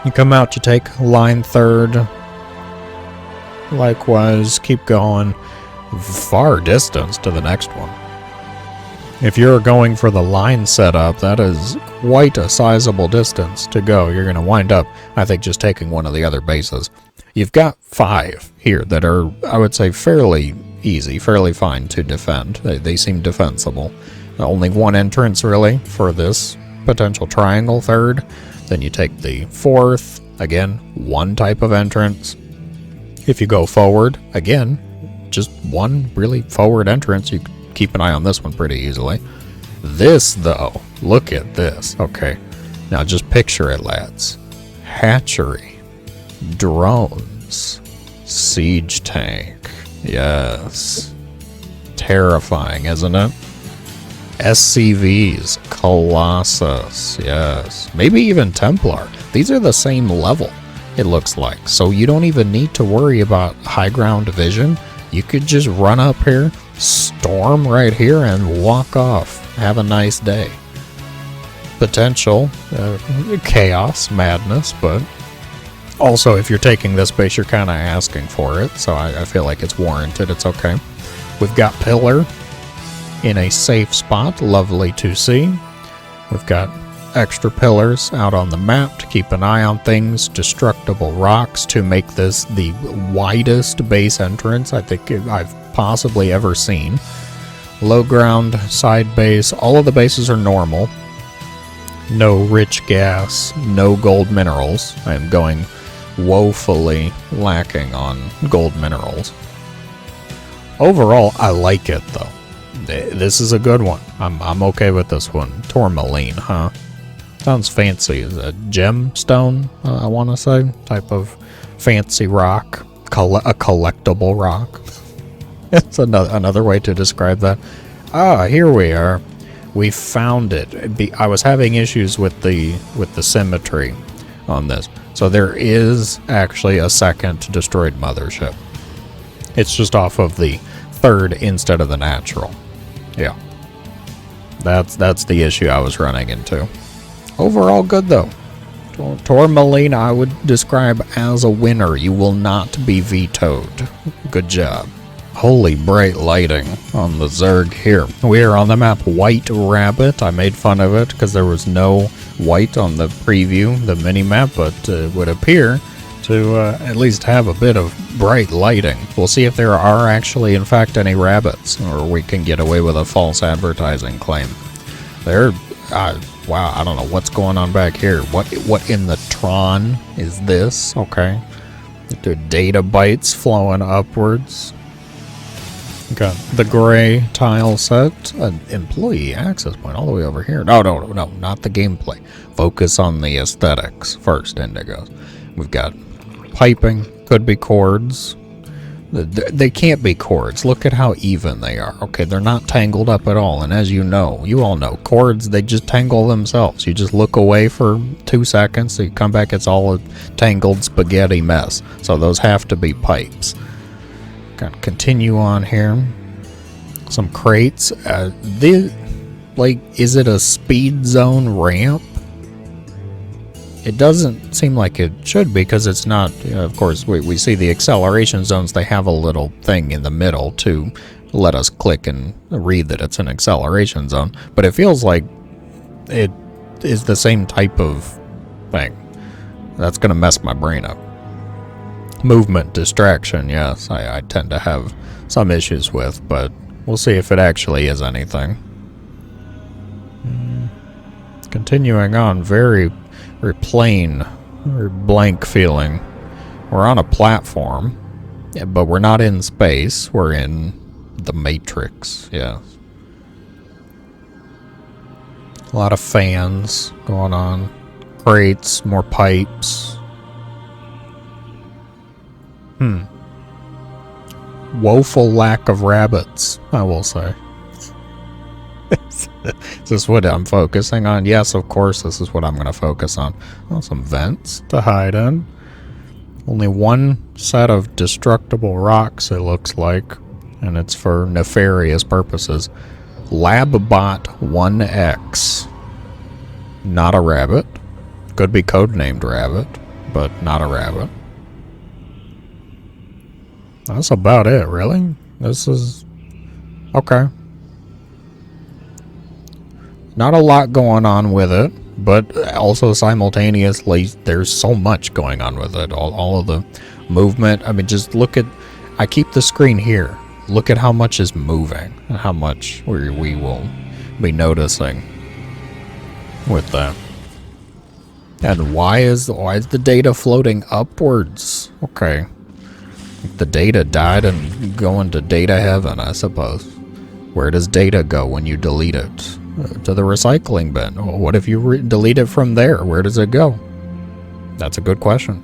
You come out, you take line third. Likewise, keep going far distance to the next one. If you're going for the line setup, that is quite a sizable distance to go. You're going to wind up, I think, just taking one of the other bases. You've got 5 here that are, I would say, fairly easy, fairly fine to defend. They seem defensible. Only one entrance, really, for this potential triangle third. Then you take the 4th. Again, one type of entrance. If you go forward, again, just one really forward entrance. You keep an eye on this one pretty easily. This, though, look at this. Okay, now just picture it, lads. Hatchery. Drones. Siege tank. Yes. Terrifying, isn't it? SCVs. Colossus. Yes. Maybe even Templar. These are the same level, it looks like. So you don't even need to worry about high ground vision. You could just run up here storm right here and walk off. Have a nice day. Potential chaos, madness, but also if you're taking this base, you're kind of asking for it, so I feel like it's warranted. It's okay. We've got Pillar in a safe spot. Lovely to see. We've got extra pillars out on the map to keep an eye on things. Destructible rocks to make this the widest base entrance I think I've possibly ever seen. Low ground, side base, all of the bases are normal. No rich gas, no gold minerals. I am going woefully lacking on gold minerals. Overall, I like it though. This is a good one. I'm okay with this one. Tourmaline, huh? Sounds fancy. Is a gemstone, I want to say. Type of fancy rock. A collectible rock. It's another way to describe that. Ah, here we are. We found it. I was having issues with the symmetry on this. So there is actually a second destroyed mothership. It's just off of the third instead of the natural. Yeah. That's the issue I was running into. Overall good though. Tourmaline I would describe as a winner. You will not be vetoed. Good job. Holy bright lighting on the Zerg here. We are on the map White Rabbit. I made fun of it because there was no white on the preview, the mini-map, but it would appear to at least have a bit of bright lighting. We'll see if there are actually, in fact, any rabbits, or we can get away with a false advertising claim. There, wow, I don't know what's going on back here. What in the Tron is this? Okay. The data bytes flowing upwards. Got the gray tile set, an employee access point all the way over here. No, not the gameplay. Focus on the aesthetics first, Indigos. We've got piping, could be cords. They can't be cords. Look at how even they are. Okay, they're not tangled up at all. And as you all know, cords, they just tangle themselves. You just look away for 2 seconds, so you come back, it's all a tangled spaghetti mess. So those have to be pipes. Gotta continue on here. Some crates. Is it a speed zone ramp? It doesn't seem like it should be because it's not. Of course, we see the acceleration zones. They have a little thing in the middle to let us click and read that it's an acceleration zone. But it feels like it is the same type of thing. That's gonna mess my brain up. Movement distraction, yes, I tend to have some issues with, but we'll see if it actually is anything. Continuing on, very plain, very blank feeling. We're on a platform, but we're not in space, we're in the Matrix, yes. A lot of fans going on, crates, more pipes. Woeful lack of rabbits, I will say. Is this what I'm focusing on? Yes, of course, this is what I'm going to focus on. Oh, some vents to hide in. Only one set of destructible rocks, it looks like, and it's for nefarious purposes. Labbot 1X. Not a rabbit. Could be codenamed rabbit, but not a rabbit. That's about it, really. This is okay. Not a lot going on with it, but also simultaneously, there's so much going on with it. All of the movement. I mean, just look at. I keep the screen here. Look at how much is moving and how much we will be noticing with that. And why is the data floating upwards? Okay. The data died and going to data heaven, I suppose. Where does data go when you delete it? To the recycling bin. What if you delete it from there? Where does it go? That's a good question.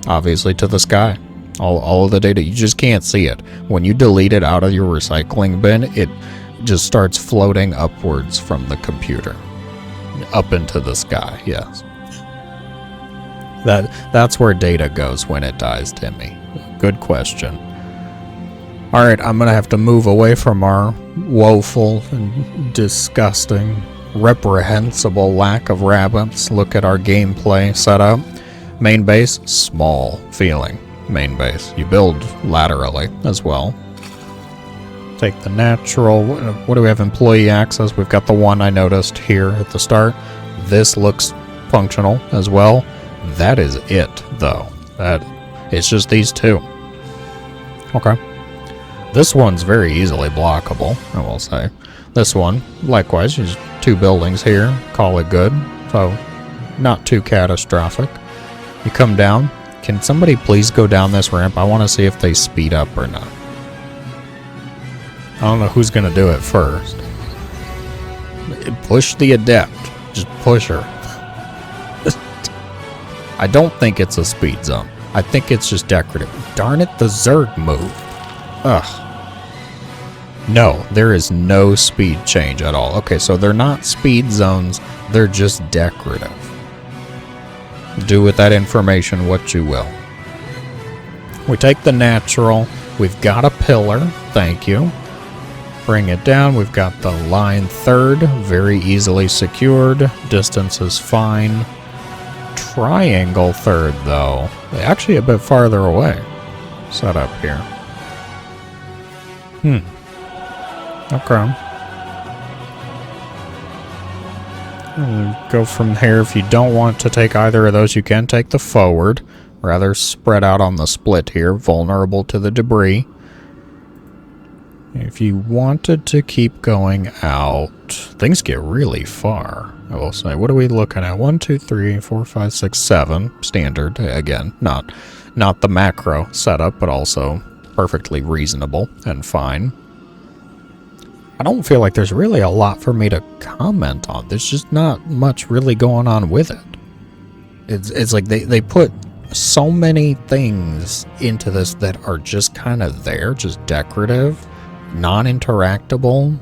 Obviously to the sky. All of the data, you just can't see it. When you delete it out of your recycling bin, it just starts floating upwards from the computer. Up into the sky, yes. That's where data goes when it dies, Timmy. Good question. Alright, I'm gonna have to move away from our woeful and disgusting, reprehensible lack of rabbits. Look at our gameplay setup. Main base, small feeling main base. You build laterally as well. Take the natural. What do we have? Employee access. We've got the one I noticed here at the start. This looks functional as well. That is it, though. It's just these two. Okay. This one's very easily blockable, I will say. This one, likewise, just two buildings here. Call it good. So, not too catastrophic. You come down. Can somebody please go down this ramp? I want to see if they speed up or not. I don't know who's going to do it first. Push the adept. Just push her. I don't think it's a speed zone. I think it's just decorative. Darn it, the Zerg moved. Ugh. No, there is no speed change at all. Okay, so they're not speed zones. They're just decorative. Do with that information what you will. We take the natural. We've got a pillar. Thank you. Bring it down. We've got the line third. Very easily secured. Distance is fine. Triangle third, though. Actually a bit farther away. Set up here. Okay. Go from here. If you don't want to take either of those, you can take the forward. Rather spread out on the split here. Vulnerable to the debris. If you wanted to keep going out, things get really far, I will say. What are we looking at? 1, 2, 3, 4, 5, 6, 7. Standard. Again, not the macro setup, but also perfectly reasonable and fine. I don't feel like there's really a lot for me to comment on. There's just not much really going on with it. It's like they put so many things into this that are just kind of there, just decorative, non-interactable.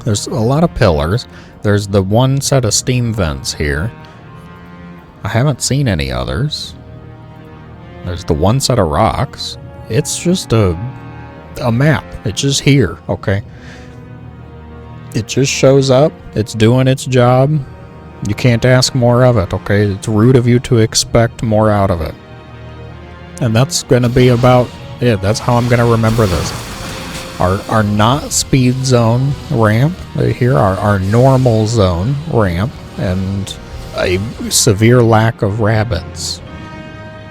There's a lot of pillars. There's the one set of steam vents here. I haven't seen any others. There's the one set of rocks. It's just a map. It's just here, okay? It just shows up. It's doing its job. You can't ask more of it, okay? It's rude of you to expect more out of it. And that's going to be about it. That's how I'm going to remember this. Our not speed zone ramp here, our normal zone ramp, and a severe lack of rabbits.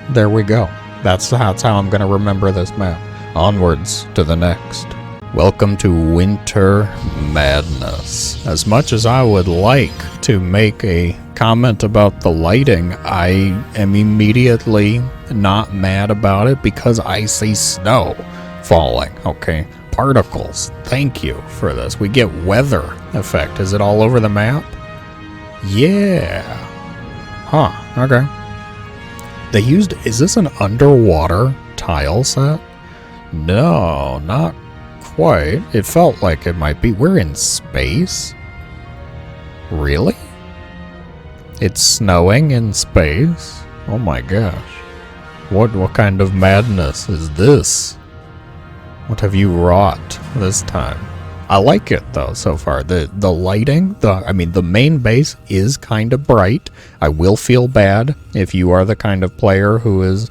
There we go. That's how I'm going to remember this map. Onwards to the next. Welcome to Winter Madness. As much as I would like to make a comment about the lighting, I am immediately not mad about it because I see snow falling, okay? Particles. Thank you for this. We get weather effect. Is it all over the map? Yeah. Huh, okay. They used, is this an underwater tile set? No, not quite. It felt like it might be. We're in space? Really? It's snowing in space? Oh my gosh. What kind of madness is this? What have you wrought this time? I like it though so far. The lighting, the main base is kind of bright. I will feel bad if you are the kind of player who is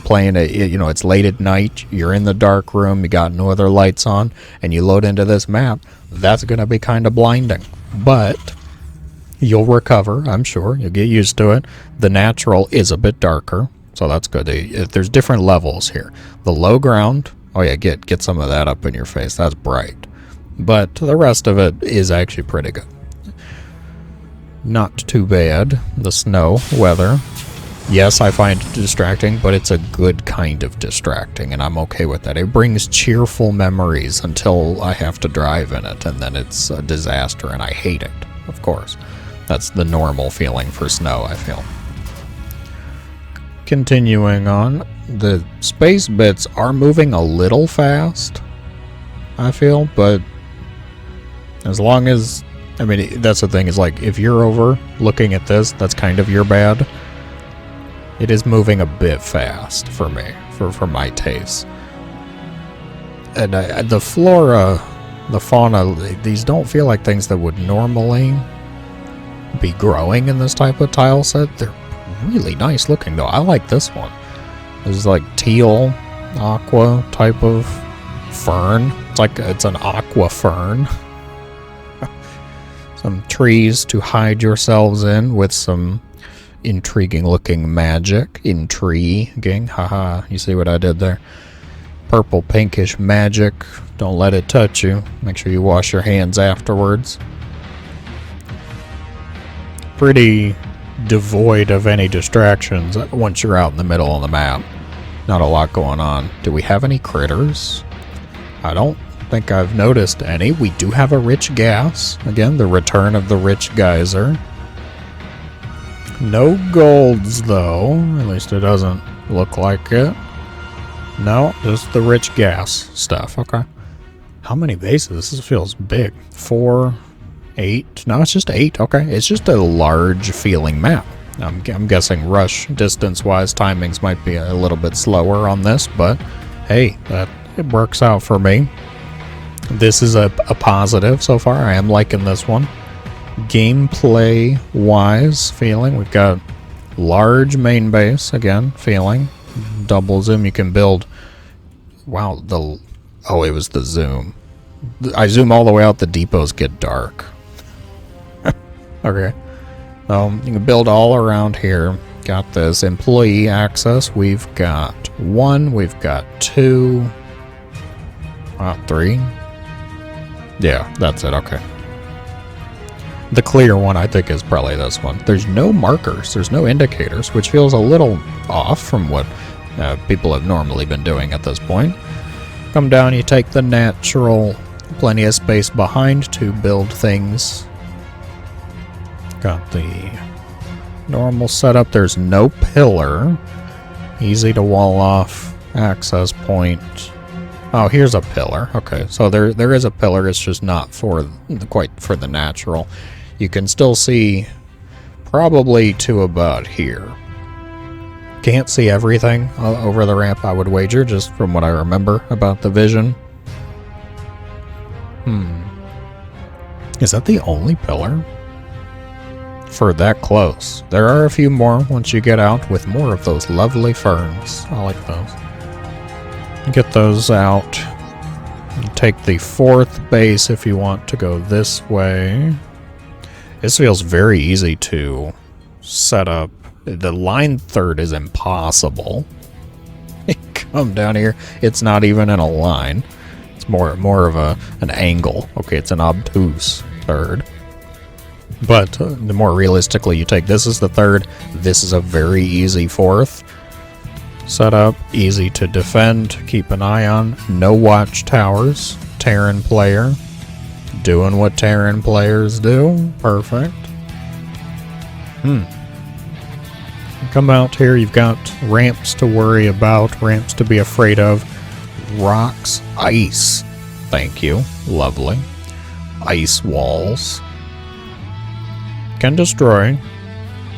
playing it's late at night, you're in the dark room, you got no other lights on, and you load into this map. That's gonna be kind of blinding. But you'll recover, I'm sure. You'll get used to it. The natural is a bit darker, so that's good. There's different levels here. The low ground, oh yeah, get some of that up in your face. That's bright. But the rest of it is actually pretty good. Not too bad. The snow weather. Yes, I find it distracting, but it's a good kind of distracting, and I'm okay with that. It brings cheerful memories until I have to drive in it, and then it's a disaster, and I hate it, of course. That's the normal feeling for snow, I feel. Continuing on, the space bits are moving a little fast, I feel, but as long as, that's the thing, is like, if you're over looking at this, that's kind of your bad. It is moving a bit fast for me, for my taste. And the flora, the fauna, these don't feel like things that would normally be growing in this type of tile set. They're really nice looking though. I like this one. This is like teal, aqua type of fern. It's an aqua fern. Some trees to hide yourselves in with some intriguing looking magic. Intriguing. Haha, you see what I did there? Purple pinkish magic. Don't let it touch you. Make sure you wash your hands afterwards. Pretty devoid of any distractions once you're out in the middle of the map. Not a lot going on. Do we have any critters? I don't think I've noticed any. We do have a rich gas. Again, the return of the rich geyser. No golds though. At least it doesn't look like it. No, just the rich gas stuff. Okay. How many bases? This feels big. 4, 8. No, it's just 8. Okay. It's just a large feeling map. I'm guessing rush distance-wise timings might be a little bit slower on this, but hey, it works out for me. This is a positive so far. I am liking this one. Gameplay-wise feeling, we've got large main base, again, feeling. Double zoom, you can build. Wow, oh, it was the zoom. I zoom all the way out, the depots get dark. Okay. You can build all around here. Got this employee access. We've got 1, we've got 2. 3. Yeah, that's it, okay. The clear one, I think, is probably this one. There's no markers, there's no indicators, which feels a little off from what people have normally been doing at this point. Come down, you take the natural, plenty of space behind to build things. Got the normal setup. There's no pillar. Easy to wall off access point. Oh, here's a pillar. Okay, so there is a pillar. It's just not quite for the natural. You can still see probably to about here. Can't see everything over the ramp, I would wager, just from what I remember about the vision. Is that the only pillar? For that close. There are a few more once you get out with more of those lovely ferns. I like those. Get those out. Take the 4th base if you want to go this way. This feels very easy to set up. The line 3rd is impossible. Come down here. It's not even in a line. It's more of an angle. Okay, it's an obtuse 3rd. But the more realistically you take this is the 3rd. This is a very easy 4th. Setup, easy to defend, keep an eye on. No watchtowers. Terran player. Doing what Terran players do. Perfect. Come out here, you've got ramps to worry about, ramps to be afraid of. Rocks, ice. Thank you. Lovely. Ice walls. Can destroy.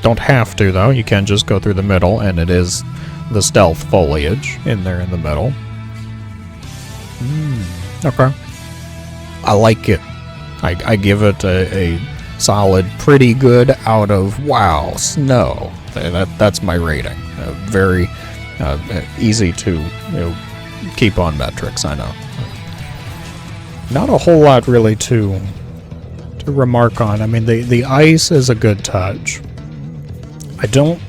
Don't have to, though. You can just go through the middle, and it is the stealth foliage in there in the middle. Okay. I like it. I give it a solid pretty good out of wow, snow. That's my rating. Very easy to keep on metrics, I know. Not a whole lot really to remark on. I mean, the ice is a good touch. I don't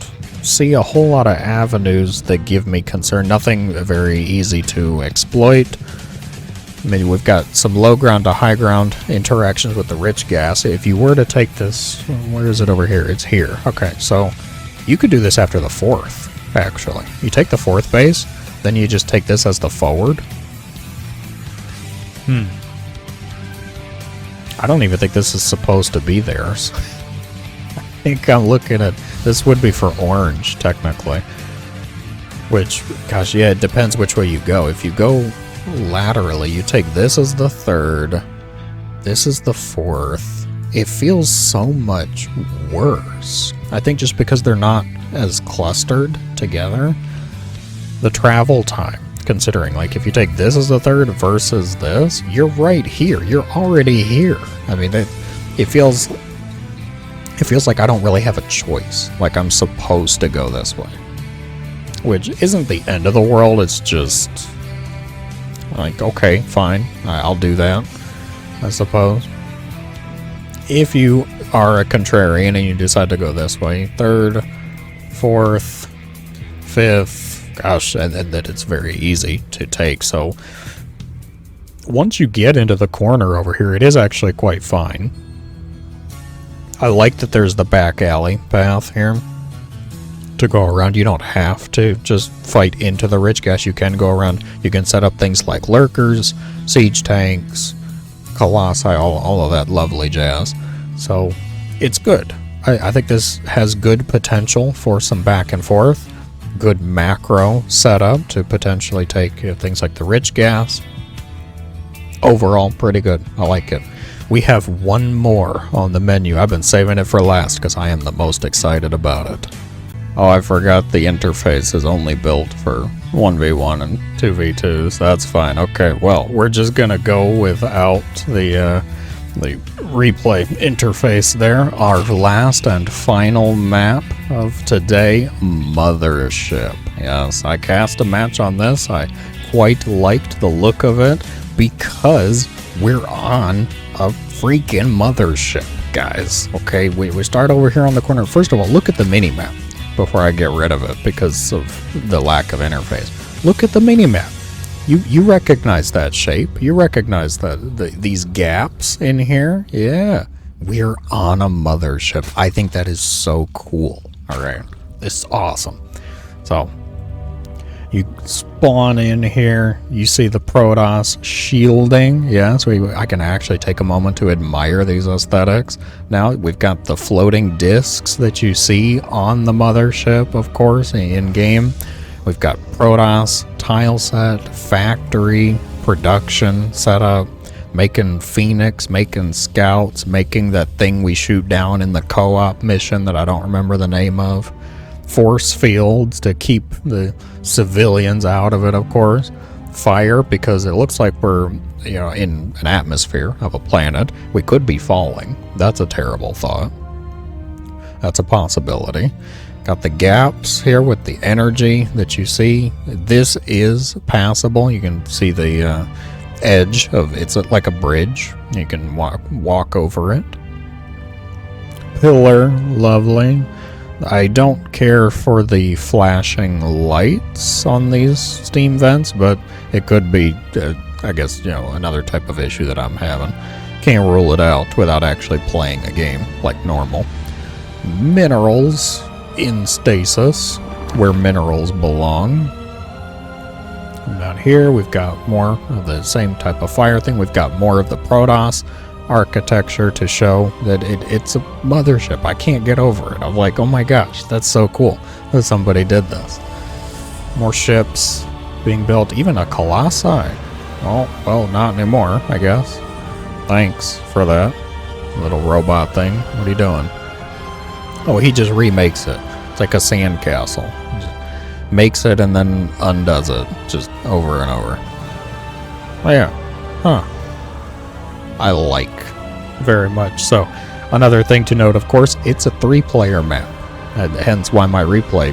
see a whole lot of avenues that give me concern. Nothing very easy to exploit. I mean, we've got some low ground to high ground interactions with the rich gas. If you were to take this, where is it over here? It's here. Okay, so you could do this after the 4th, actually. You take the 4th base, then you just take this as the forward. I don't even think this is supposed to be theirs. I think I'm looking at... This would be for orange, technically. Which, gosh, yeah, it depends which way you go. If you go laterally, you take this as the 3rd. This is the 4th. It feels so much worse. I think just because they're not as clustered together. The travel time. considering, like, if you take this as the third versus this, you're right here. You're already here. I mean, it feels like I don't really have a choice. Like, I'm supposed to go this way. Which isn't the end of the world, it's just like, okay, fine, I'll do that, I suppose. If you are a contrarian and you decide to go this way, third, fourth, fifth, gosh, and that it's very easy to take. So once you get into the corner over here, it is actually quite fine. I like that there's the back alley path here to go around. You don't have to just fight into the rich gas. You can go around. You can set up things like lurkers, siege tanks, colossi, all of that lovely jazz. So it's good. I think this has good potential for some back and forth. Good macro setup to potentially take things like the rich gas. Overall, pretty good. I like it. We have one more on the menu. I've been saving it for last because I am the most excited about it. Oh, I forgot the interface is only built for 1v1 and 2v2, so that's fine. Okay, well, we're just gonna go without the replay interface there. Our last and final map of today, Mothership. Yes, I cast a match on this. I quite liked the look of it because we're on a freaking mothership, guys. Okay, we start over here on the corner. First of all, look at the mini-map before I get rid of it because of the lack of interface. Look at the mini-map. You recognize that shape. You recognize these gaps in here. Yeah, we're on a mothership. I think that is so cool. All right, it's awesome. So you spawn in here. You see the Protoss shielding. Yeah, so I can actually take a moment to admire these aesthetics. Now we've got the floating discs that you see on the mothership, of course, in game. We've got Protoss tile set, factory, production setup, making Phoenix, making scouts, making that thing we shoot down in the co-op mission that I don't remember the name of. Force fields to keep the civilians out of it, of course. Fire, because it looks like we're, in an atmosphere of a planet. We could be falling. That's a terrible thought. That's a possibility. Got the gaps here with the energy that you see. This is passable. You can see the edge of it's like a bridge. You can walk over it. Pillar, lovely. I don't care for the flashing lights on these steam vents, but it could be, I guess, another type of issue that I'm having. Can't rule it out without actually playing a game like normal. Minerals in stasis, where minerals belong. Down here, we've got more of the same type of fire thing. We've got more of the Protoss architecture to show that it's a mothership. I can't get over it. I'm like, oh my gosh, that's so cool that somebody did this. More ships being built, even a colossi. Oh, well, not anymore, I guess. Thanks for that little robot thing. What are you doing? Oh, he just remakes it. It's like a sandcastle. Just makes it and then undoes it, just over and over. Oh yeah, huh. I like very much so. Another thing to note, of course, it's a 3-player map. Hence why my replay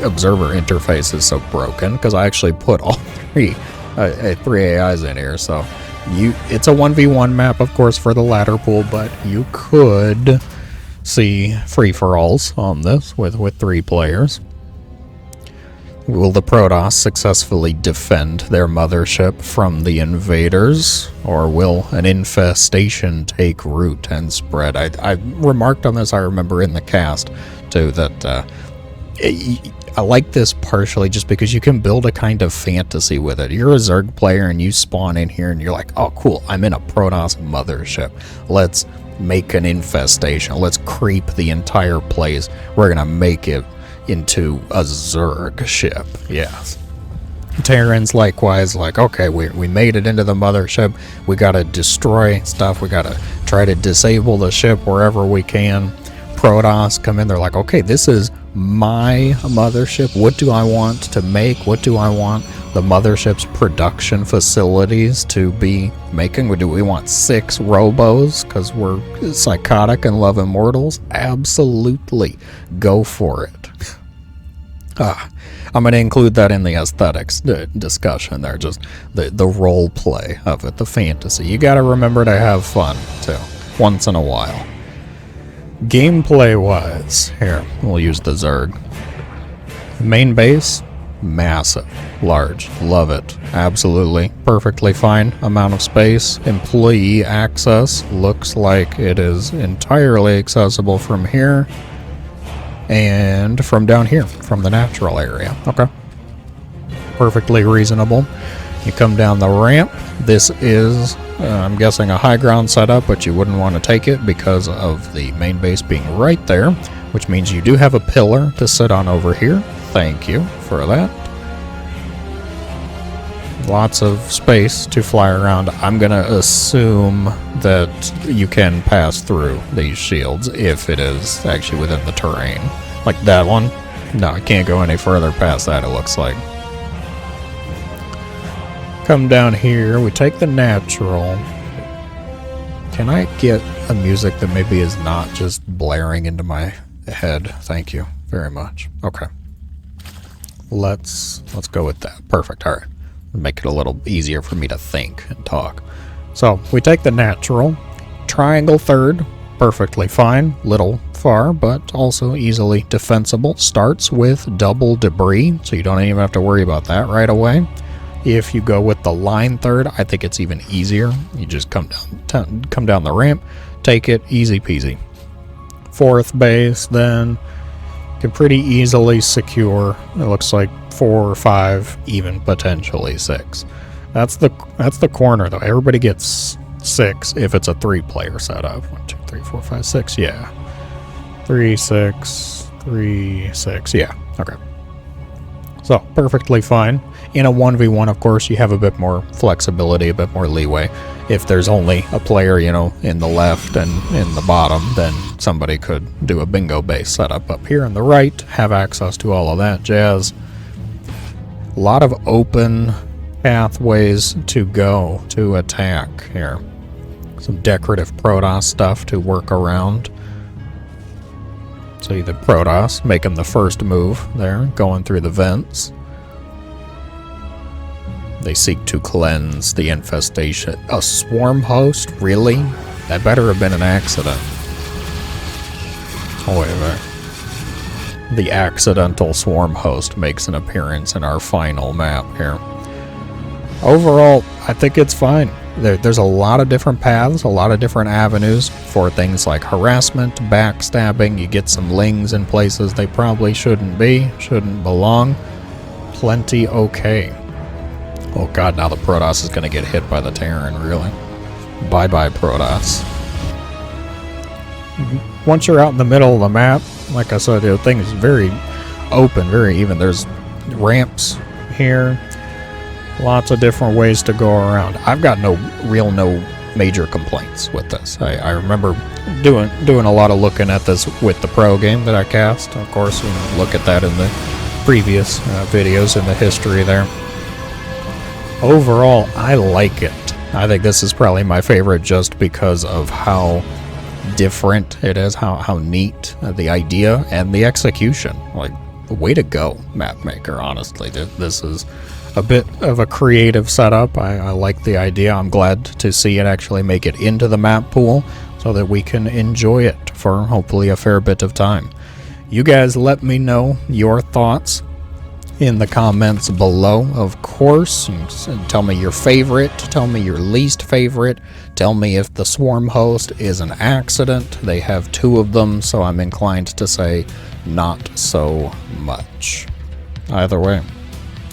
observer interface is so broken, because I actually put all three AIs in here. So it's a 1v1 map, of course, for the ladder pool, but you could see free-for-alls on this with 3 players. Will the Protoss successfully defend their mothership from the invaders, or will an infestation take root and spread? I remarked on this, I remember, in the cast, too, that I like this partially just because you can build a kind of fantasy with it. You're a Zerg player and you spawn in here and you're like, oh, cool, I'm in a Protoss mothership. Let's make an infestation. Let's creep the entire place. We're going to make it into a Zerg ship. Yes. Terrans likewise, like, okay, we made it into the mothership. We got to destroy stuff. We got to try to disable the ship wherever we can. Protoss come in. They're like, okay, this is my mothership? What do I want to make? What do I want the mothership's production facilities to be making? Do we want 6 robos because we're psychotic and love immortals? Absolutely. Go for it. I'm going to include that in the aesthetics discussion there, just the role play of it, the fantasy. You got to remember to have fun, too, once in a while. Gameplay-wise, here, we'll use the Zerg. Main base, massive, large, love it, absolutely, perfectly fine amount of space. Employee access looks like it is entirely accessible from here. And from down here, from the natural area. Okay. Perfectly reasonable. You come down the ramp. This is, I'm guessing, a high ground setup, but you wouldn't want to take it because of the main base being right there, which means you do have a pillar to sit on over here. Thank you for that. Lots of space to fly around. I'm going to assume that you can pass through these shields if it is actually within the terrain. Like that one. No, I can't go any further past that, it looks like. Come down here. We take the natural. Can I get a music that maybe is not just blaring into my head? Thank you very much. Okay. Let's go with that. Perfect. All right. Make it a little easier for me to think and talk. So we take the natural. Triangle third, perfectly fine. Little far, but also easily defensible. Starts with double debris, so you don't even have to worry about that right away. If you go with the line third, I think it's even easier. You just come down the ramp, take it, easy peasy. Fourth base, then can pretty easily secure. It looks like 4 or 5, even potentially 6. That's the corner though. Everybody gets 6 if it's a 3-player setup. 1, 2, 3, 4, 5, 6. Yeah, 3, 6, 3, 6. Yeah. Okay. So perfectly fine. In a 1v1, of course, you have a bit more flexibility, a bit more leeway. If there's only a player, you know, in the left and in the bottom, then somebody could do a bingo-based setup up here on the right, have access to all of that jazz. A lot of open pathways to go to attack here. Some decorative Protoss stuff to work around. See the Protoss making the first move there, going through the vents. They seek to cleanse the infestation. A swarm host? Really? That better have been an accident. Oh, wait a minute. The accidental swarm host makes an appearance in our final map here. Overall, I think it's fine. There's a lot of different paths, a lot of different avenues for things like harassment, backstabbing. You get some lings in places they probably shouldn't be, shouldn't belong. Plenty okay. Oh god, now the Protoss is going to get hit by the Terran, really. Bye-bye, Protoss. Once you're out in the middle of the map, like I said, the thing is very open, very even. There's ramps here. Lots of different ways to go around. I've got no major complaints with this. I remember doing a lot of looking at this with the pro game that I cast. Of course, you can look at that in the previous videos in the history there. Overall, I like it. I think this is probably my favorite just because of how different it is, how neat the idea and the execution. Like, way to go, map maker, honestly. This is a bit of a creative setup. I like the idea. I'm glad to see it actually make it into the map pool so that we can enjoy it for hopefully a fair bit of time. You guys let me know your thoughts in the comments below, of course. Tell me your favorite, tell me your least favorite, tell me if the swarm host is an accident. They have 2 of them, so I'm inclined to say not so much. Either way,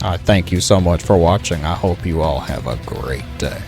I thank you so much for watching. I hope you all have a great day.